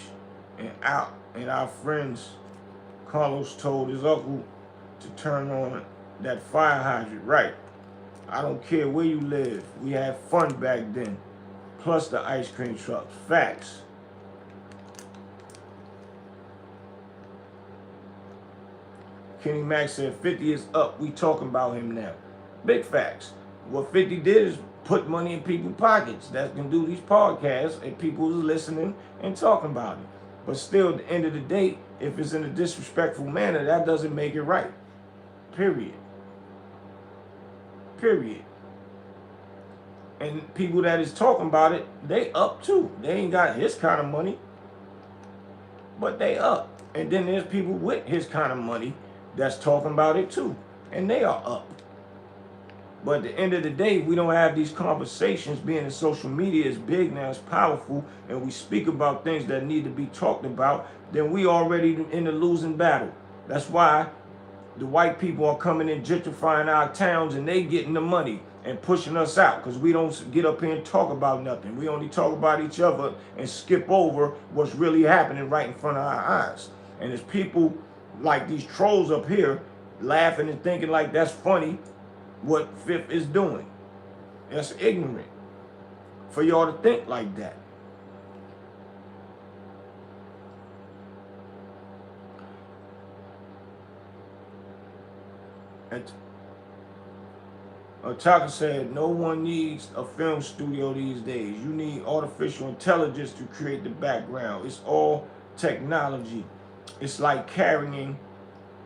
and out, and our friends, Carlos told his uncle to turn on that fire hydrant. Right. I don't care where you live. We had fun back then. Plus the ice cream trucks. Facts. Kenny Mack said 50 is up. We talking about him now. Big facts. What 50 did is put money in people's pockets that can do these podcasts, and people is listening and talking about it. But still, at the end of the day, if it's in a disrespectful manner, that doesn't make it right. Period. Period. And people that is talking about it, they up too. They ain't got his kind of money, but they up. And then there's people with his kind of money that's talking about it too, and they are up. But at the end of the day, we don't have these conversations. Being in social media is big now, it's powerful, and we speak about things that need to be talked about, then we already in the losing battle. That's why the white people are coming in gentrifying our towns, and they getting the money. and pushing us out because we don't get up here and talk about nothing. We only talk about each other and skip over what's really happening right in front of our eyes. And it's people like these trolls up here laughing and thinking like that's funny what Fifth is doing. That's ignorant for y'all to think like that. And Taka said, no one needs a film studio these days. You need artificial intelligence to create the background. It's all technology. It's like carrying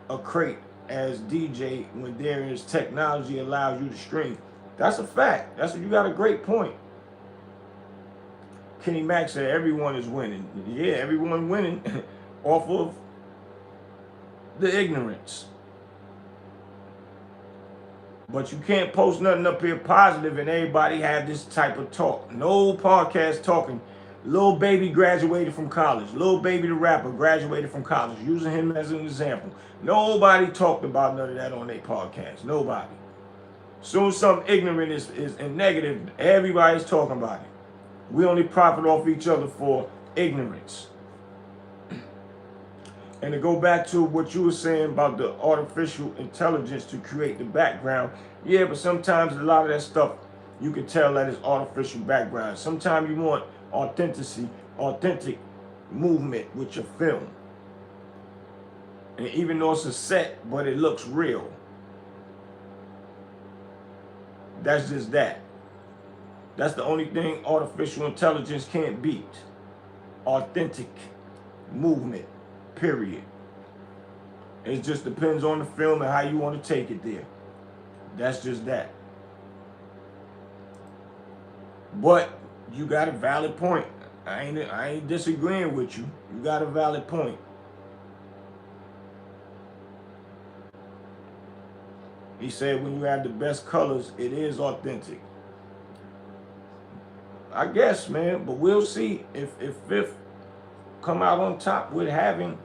a crate as DJ when there is technology allows you to stream. That's a fact. You got a great point. Kenny Mack said everyone is winning. Yeah, everyone winning off of the ignorance. But you can't post nothing up here positive and everybody have this type of talk. No podcast talking. Lil Baby graduated from college. Lil Baby the rapper graduated from college. Using him as an example. Nobody talked about none of that on their podcast. Nobody. Soon as something ignorant is and negative, everybody's talking about it. We only profit off each other for ignorance. And to go back to what you were saying about the artificial intelligence to create the background, yeah, but sometimes a lot of that stuff, you can tell that it's artificial background. Sometimes you want authentic movement with your film. And even though it's a set, but it looks real. That's just that. That's the only thing artificial intelligence can't beat. Authentic movement. Period. It just depends on the film and how you want to take it there. That's just that. But you got a valid point. I ain't disagreeing with you. You got a valid point. He said when you have the best colors, it is authentic. I guess, man, but we'll see if Fifth come out on top with having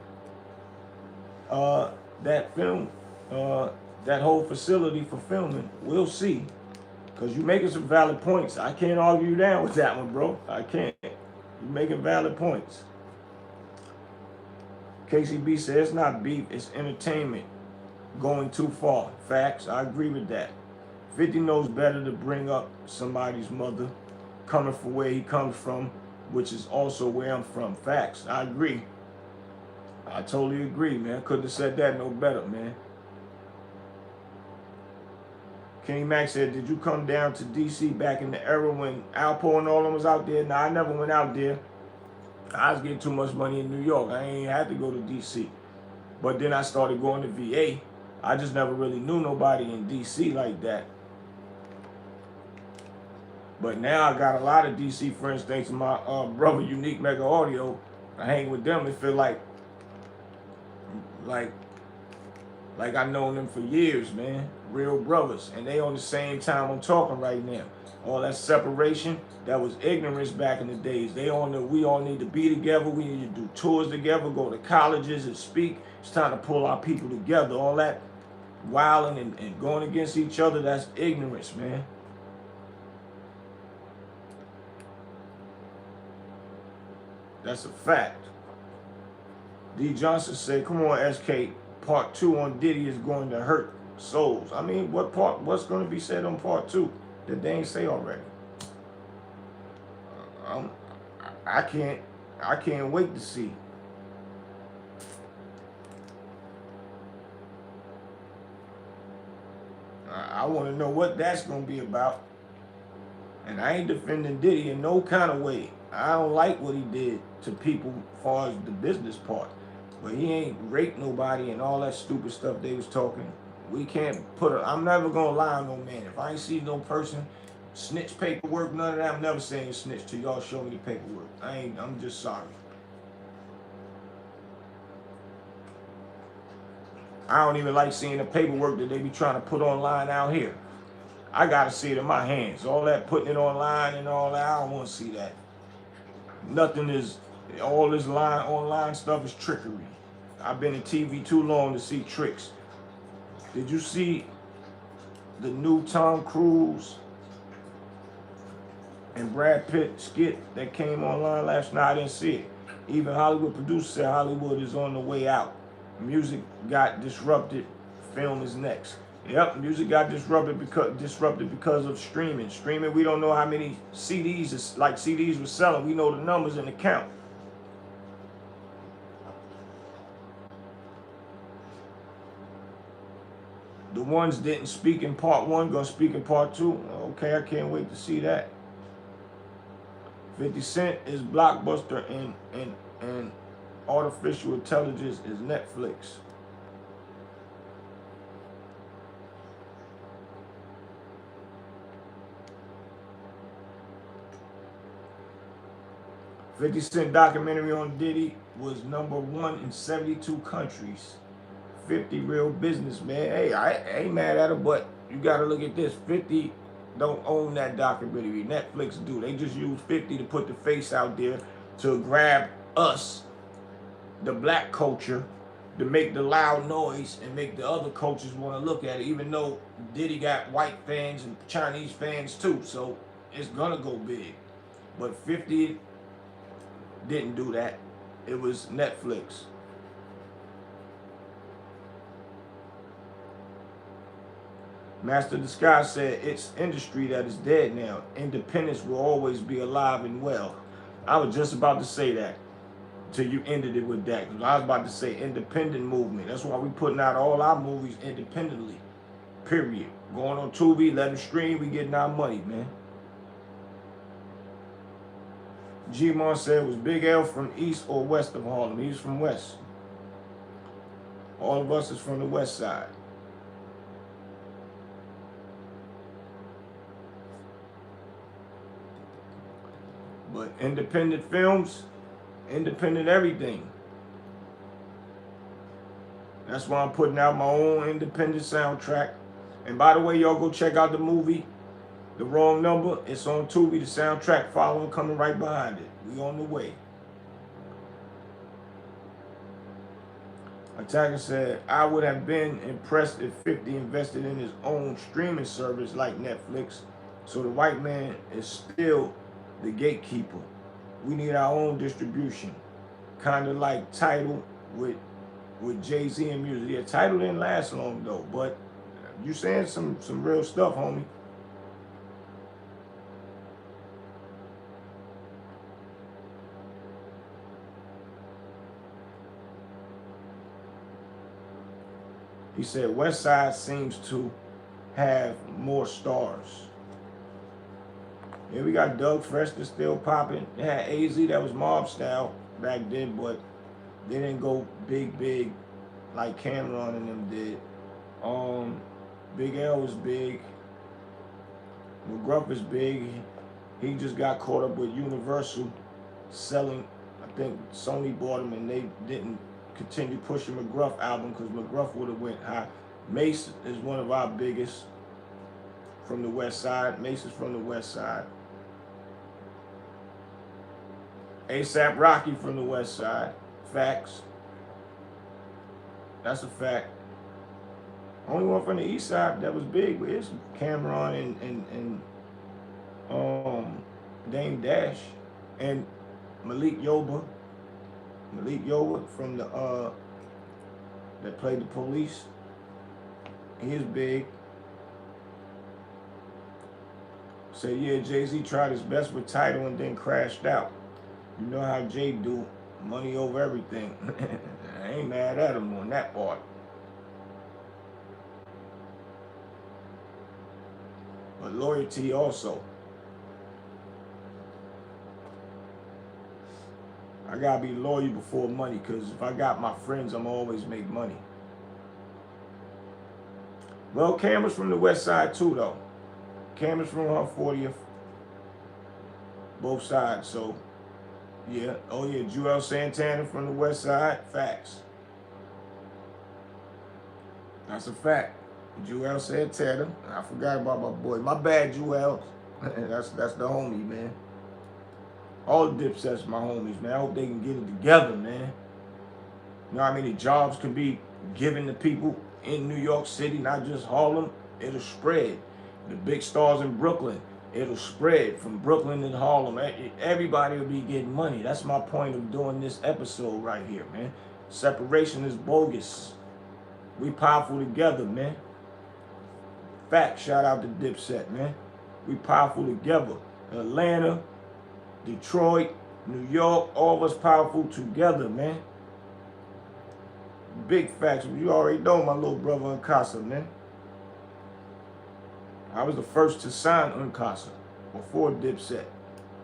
that film, that whole facility for filming. We'll see. Because you're making some valid points. I can't argue you down with that one, bro. I can't. You're making valid points. KCB says it's not beef, it's entertainment. Going too far. Facts, I agree with that. 50 knows better to bring up somebody's mother coming from where he comes from, which is also where I'm from. Facts, I agree. I totally agree, man. Couldn't have said that no better, man. Kenny Mack said, did you come down to DC back in the era when Alpo and all of them was out there? Nah, I never went out there. I was getting too much money in New York. I ain't had to go to DC. But then I started going to VA. I just never really knew nobody in DC like that. But now I got a lot of DC friends thanks to my brother Unique Mega Audio. I hang with them and feel like I known them for years, man. Real brothers. And they on the same time I'm talking right now. All that separation, that was ignorance back in the days. We all need to be together. We need to do tours together, go to colleges and speak. It's time to pull our people together. All that wilding and going against each other, that's ignorance, man. That's a fact. D. Johnson said, come on, SK, part 2 on Diddy is going to hurt souls. I mean, what's going to be said on part 2 that they ain't say already? I can't wait to see. I want to know what that's going to be about. And I ain't defending Diddy in no kind of way. I don't like what he did to people as far as the business part. But he ain't raped nobody and all that stupid stuff they was talking. We can't I'm never going to lie on no man. If I ain't see no person snitch paperwork, none of that, I'm never saying snitch till y'all show me the paperwork. I'm just sorry. I don't even like seeing the paperwork that they be trying to put online out here. I got to see it in my hands. All that putting it online and all that, I don't want to see that. Nothing is, all this online stuff is trickery. I've been in TV too long to see tricks. Did you see the new Tom Cruise And Brad Pitt skit that came online last night, I didn't see it. Even Hollywood producers said Hollywood is on the way out. Music got disrupted. Film is next. Yep, music got disrupted because of streaming. Streaming, we don't know how many CDs were selling. We know the numbers in the count. The ones didn't speak in part one, gonna speak in part two. Okay, I can't wait to see that. 50 Cent is Blockbuster and artificial intelligence is Netflix. $50 documentary on Diddy was #1 in 72 countries. 50 real businessman. Hey, I ain't mad at him, but you gotta look at this. 50 don't own that documentary. Netflix do. They just use 50 to put the face out there to grab us, the black culture, to make the loud noise and make the other cultures want to look at it, even though Diddy got white fans and Chinese fans too, so it's gonna go big. But 50 didn't do that. It was Netflix. Master of the Sky said, it's industry that is dead now. Independence will always be alive and well. I was just about to say that till you ended it with that. I was about to say independent movement. That's why we putting out all our movies independently. Period. Going on Tubi, let them stream, we getting our money, man. G-Mon said, was Big L from east or west of Harlem? He's from west. All of us is from the west side. But independent films, independent everything. That's why I'm putting out my own independent soundtrack. And by the way, y'all go check out the movie, The Wrong Number. It's on Tubi, the soundtrack following, coming right behind it. We on the way. Attacker said, I would have been impressed if 50 invested in his own streaming service like Netflix. So the white man is still the gatekeeper. We need our own distribution. Kind of like Tidal with Jay-Z and music. Yeah, Tidal didn't last long though, but you saying some real stuff, homie. He said West Side seems to have more stars. Yeah, we got Doug Fresh that's still popping. They had AZ that was mob style back then, but they didn't go big like Cameron and them did. Big L was big. McGruff is big. He just got caught up with Universal selling. I think Sony bought him and they didn't continue pushing McGruff album because McGruff would have went high. Mace is one of our biggest from the west side. Mace is from the west side. ASAP Rocky from the west side. Facts. That's a fact. Only one from the east side that was big is Cameron and Dame Dash and Malik Yoba. Malik Yoba from the that played the Police. He is big. Said, yeah, Jay-Z tried his best with Tidal and then crashed out. You know how Jay do, money over everything. I ain't mad at him on that part. But loyalty also. I gotta be loyal before money, because if I got my friends, I'm always make money. Well, Cameron's from the west side too, though. Cameron's from 140th. Both sides, so yeah. Oh yeah, Joel Santana from the west side. Facts. That's a fact. Joel Santana. I forgot about my boy. My bad, Joel. that's the homie, man. All the Dipsets my homies, man. I hope they can get it together, man. You know how many jobs can be given to people in New York City, not just Harlem? It'll spread. The big stars in Brooklyn, It'll spread from Brooklyn and Harlem. Everybody will be getting money. That's my point of doing this episode right here, man. Separation is bogus. We powerful together, man. Fact, shout out to Dipset, man. We powerful together. Atlanta, Detroit, New York, all of us powerful together, man. Big facts. You already know my little brother Uncasa, man. I was the first to sign Uncasa before Dipset.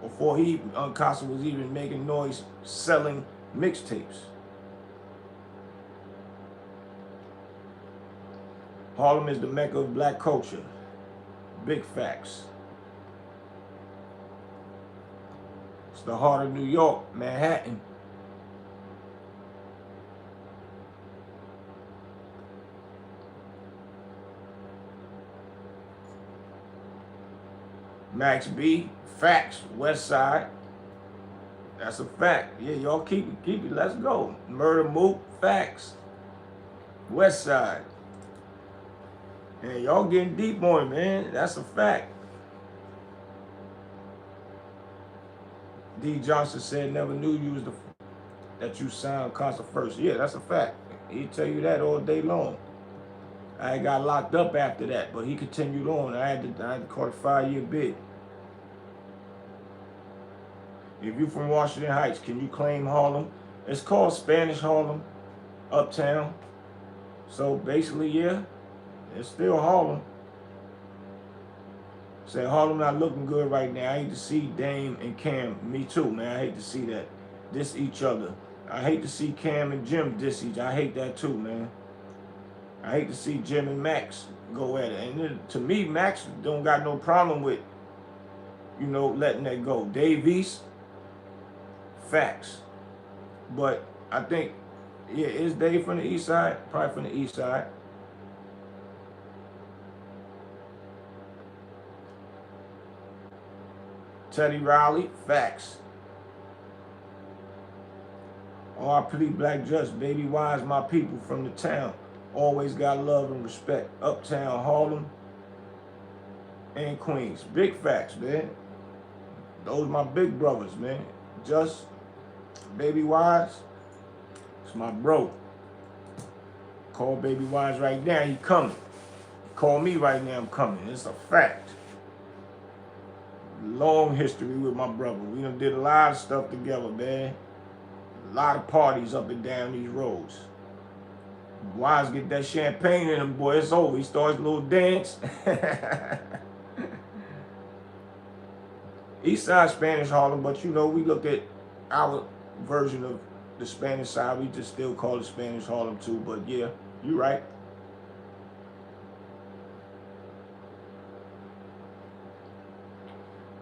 Before Uncasa was even making noise selling mixtapes. Harlem is the mecca of black culture. Big facts. It's the heart of New York, Manhattan. Max B, facts, West Side. That's a fact. Yeah, y'all keep it, let's go. Murder Mook, facts. West Side. And y'all getting deep on it, man. That's a fact. D. Johnson said, never knew you was that you signed concert first. Yeah, that's a fact. He'd tell you that all day long. I got locked up after that, but he continued on. I had to call a 5-year bid. If you from Washington Heights, can you claim Harlem? It's called Spanish Harlem, Uptown. So basically, yeah, it's still Harlem. Say Harlem not looking good right now. I hate to see Dame and Cam. Me too, man. I hate to see that. Diss each other. I hate to see Cam and Jim diss each other. I hate that too, man. I hate to see Jim and Max go at it. And then, to me, Max don't got no problem with, you know, letting that go. Dave East, facts. But I think, yeah, is Dave from the East Side? Probably from the East Side. Teddy Riley, facts. R.I.P. Black Jus Baby, wise my people from the town. Always got love and respect. Uptown Harlem and Queens. Big facts, man. Those my big brothers, man. Just Baby Wise, it's my bro. Call Baby Wise right now, he coming. Call me right now, I'm coming. It's a fact. Long history with my brother. We done did a lot of stuff together, man. A lot of parties up and down these roads. Wise get that champagne in him, boy, it's over. He starts a little dance. East Side Spanish Harlem, but you know, we look at our version of the Spanish side. We just still call it Spanish Harlem too, but yeah, you right.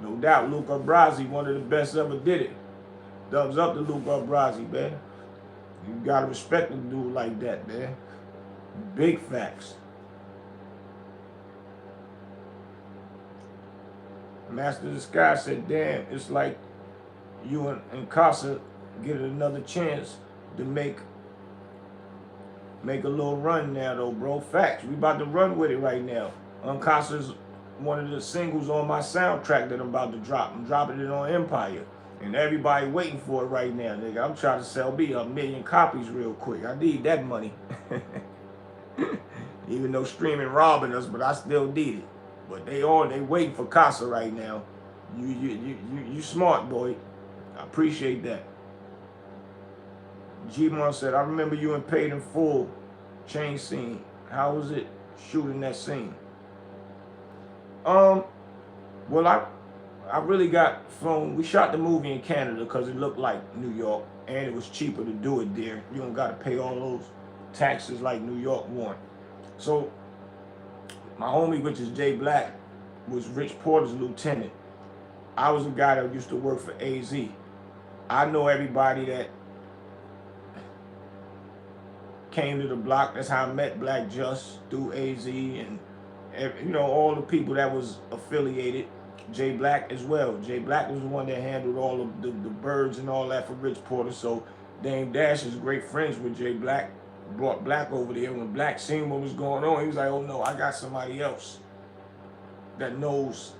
No doubt, Luca Brasi, one of the best ever did it. Thumbs up to Luca Brasi, man. You gotta respect a dude like that, man. Big facts. Master of the Sky said, damn, it's like you and Casa get another chance to make a little run now, though, bro. Facts. We about to run with it right now. Casa's one of the singles on my soundtrack that I'm about to drop. I'm dropping it on Empire. And everybody waiting for it right now, nigga. I'm trying to sell me 1 million copies real quick. I need that money. Even though streaming robbing us, but I still need it. But they waiting for Casa right now. You smart, boy. I appreciate that. G-Mon said, I remember you in Paid in Full chain scene. How was it shooting that scene? Well, I really got flown. We shot the movie in Canada because it looked like New York, and it was cheaper to do it there. You don't got to pay all those taxes like New York want. So my homie, which is Jay Black, was Rich Porter's lieutenant. I was a guy that used to work for AZ. I know everybody that came to the block. That's how I met Black Jus, through AZ, and you know, all the people that was affiliated. Jay Black as well. Jay Black was the one that handled all of the birds and all that for Rich Porter. So Dame Dash is great friends with Jay Black. Brought Black over there. When Black seen what was going on, he was like, oh no, I got somebody else that knows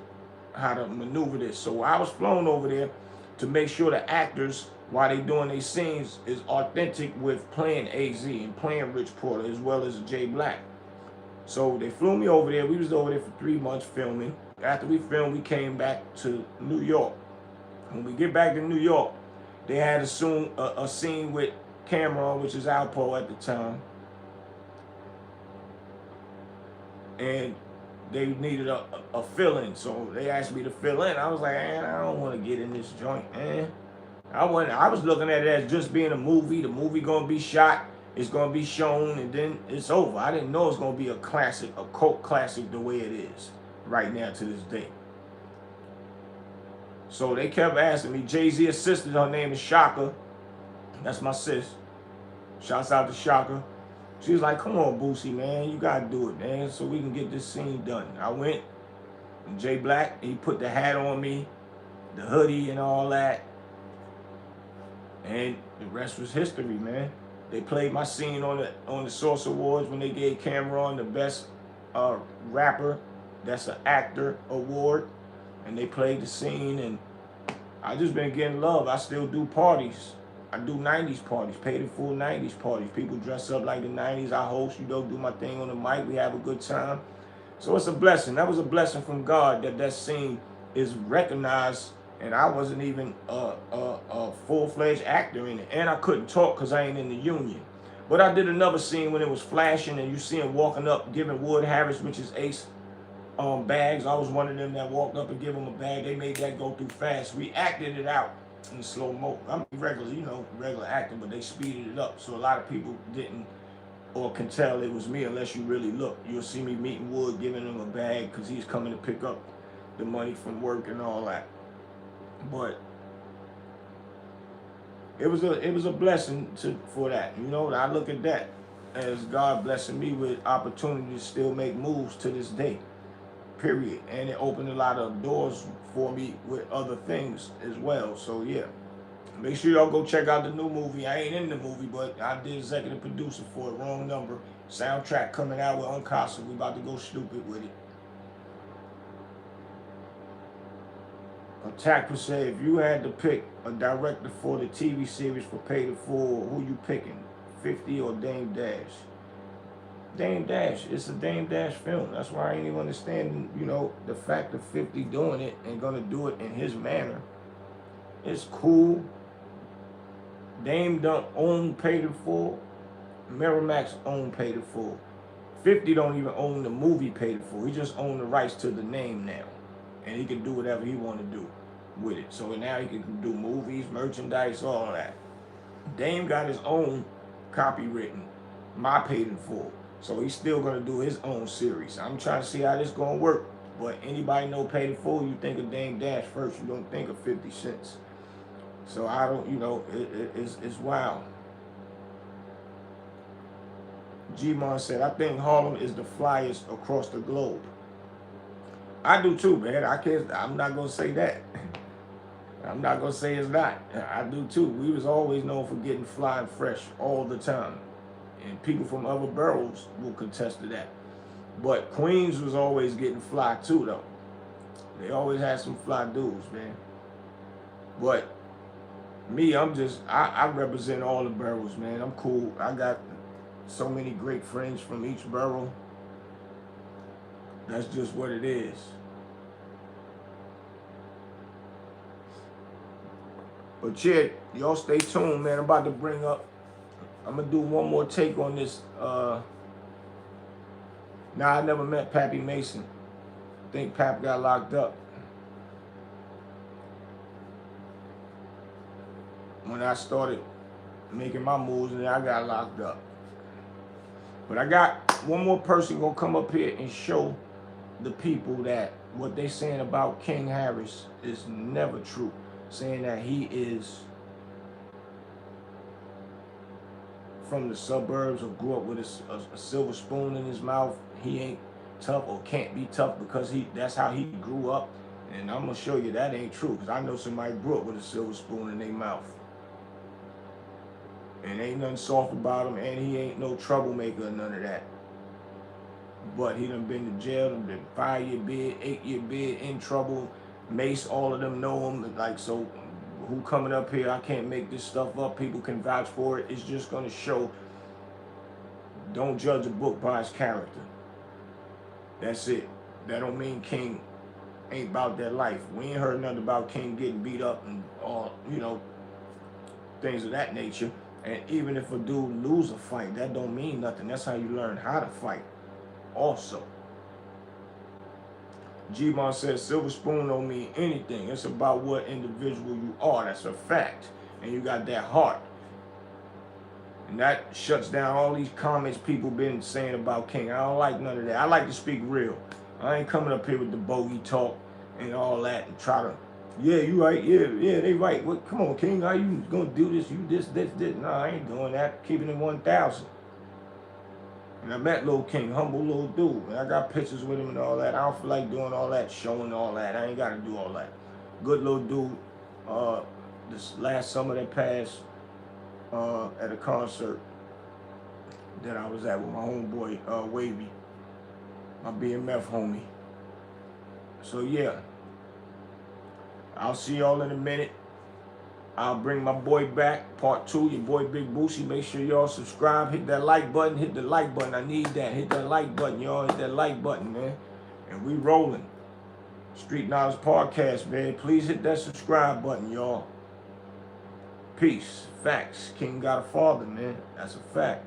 how to maneuver this. So I was flown over there to make sure the actors, while they doing these scenes, is authentic with playing AZ and playing Rich Porter as well as Jay Black. So they flew me over there. We was over there for 3 months filming. After we filmed, we came back to New York. When we get back to New York, they had a scene with Cameron, which is Alpo at the time, and they needed a fill-in. So they asked me to fill in. I was like, man, I don't want to get in this joint, man. I was looking at it as just being a movie. The movie gonna be shot, it's gonna be shown, and then it's over. I didn't know it's gonna be a classic, a cult classic, the way it is right now to this day. So they kept asking me. Jay-Z assisted, her name is Shaka. That's my sis. Shouts out to Shaka. She was like, come on, Boosie, man, you gotta do it, man, so we can get this scene done. I went, and Jay Black, he put the hat on me, the hoodie and all that. And the rest was history, man. They played my scene on the Source Awards when they gave Cameron the best rapper, that's an actor award. And they played the scene, and I just been getting love. I still do parties. I do 90s parties, paid in full 90s parties. People dress up like the 90s. I host, do my thing on the mic. We have a good time. So it's a blessing. That was a blessing from God that scene is recognized. And I wasn't even a full-fledged actor in it. And I couldn't talk because I ain't in the union. But I did another scene when it was flashing and you see him walking up, giving Wood Harris, which is Ace, bags. I was one of them that walked up and gave him a bag. They made that go through fast. We acted it out in slow mo. I mean, regular acting, but they speeded it up. So a lot of people didn't or can tell it was me unless you really look. You'll see me meeting Wood, giving him a bag because he's coming to pick up the money from work and all that. But it was a blessing for that. I look at that as God blessing me with opportunity to still make moves to this day. Period. And it opened a lot of doors for me with other things as well. So yeah. Make sure y'all go check out the new movie. I ain't in the movie, but I did executive producer for it. Wrong Number. Soundtrack coming out with Uncasa. We about to go stupid with it. Attack per se, if you had to pick a director for the TV series for Paid in Full, who you picking? 50 or Dame Dash? Dame Dash. It's a Dame Dash film. That's why I ain't even understanding, the fact of 50 doing it and gonna do it in his manner. It's cool. Dame don't own Paid in Full. Miramax own Paid in Full. 50 don't even own the movie Paid in Full. He just owns the rights to the name now. And he can do whatever he want to do with it. So now he can do movies, merchandise, all that. Dame got his own copywritten, my Paid in Full. So he's still going to do his own series. I'm trying to see how this going to work. But anybody know Paid in Full, you think of Dame Dash first. You don't think of 50 cents. So I don't, it's wild. G-Mon said, I think Harlem is the flyest across the globe. I do too, man. I'm not going to say that. I'm not going to say it's not. I do too. We was always known for getting fly and fresh all the time. And people from other boroughs will contest to that. But Queens was always getting fly too, though. They always had some fly dudes, man. But me, I represent all the boroughs, man. I'm cool. I got so many great friends from each borough. That's just what it is. But yeah, y'all stay tuned, man. I'm about to bring up, I'm going to do one more take on this. Now, I never met Pappy Mason. I think Pap got locked up when I started making my moves, and then I got locked up. But I got one more person going to come up here and show the people that what they saying about King Harris is never true. Saying that he is from the suburbs or grew up with a silver spoon in his mouth. He ain't tough or can't be tough because that's how he grew up. And I'm going to show you that ain't true, because I know somebody grew up with a silver spoon in their mouth. And ain't nothing soft about him, and he ain't no troublemaker or none of that. But he done been to jail, done been 5-year bid, 8-year bid, in trouble, Mace, all of them know him. Like, so who coming up here, I can't make this stuff up. People can vouch for it. It's just going to show, don't judge a book by its character. That's it. That don't mean King ain't about that life. We ain't heard nothing about King getting beat up and all, you know, things of that nature. And even if a dude lose a fight, that don't mean nothing. That's how you learn how to fight also. G-Mon says, silver spoon don't mean anything. It's about what individual you are. That's a fact. And you got that heart. And that shuts down all these comments people been saying about King. I don't like none of that. I like to speak real. I ain't coming up here with the bogey talk and all that and try to, yeah, you right, yeah, they right. What? Come on, King, how you gonna do this? You this. No, I ain't doing that. Keeping it 1,000. And I met Lil King, humble little dude. And I got pictures with him and all that. I don't feel like doing all that, showing all that. I ain't got to do all that. Good little dude. This last summer that passed at a concert that I was at with my homeboy, Wavy, my BMF homie. So yeah, I'll see y'all in a minute. I'll bring my boy back, part 2, your boy Big Boosie. Make sure y'all subscribe, hit that like button, hit the like button. I need that. Hit that like button, y'all. Hit that like button, man. And we rolling. Street Knowledge Podcast, man. Please hit that subscribe button, y'all. Peace. Facts. King got a father, man. That's a fact.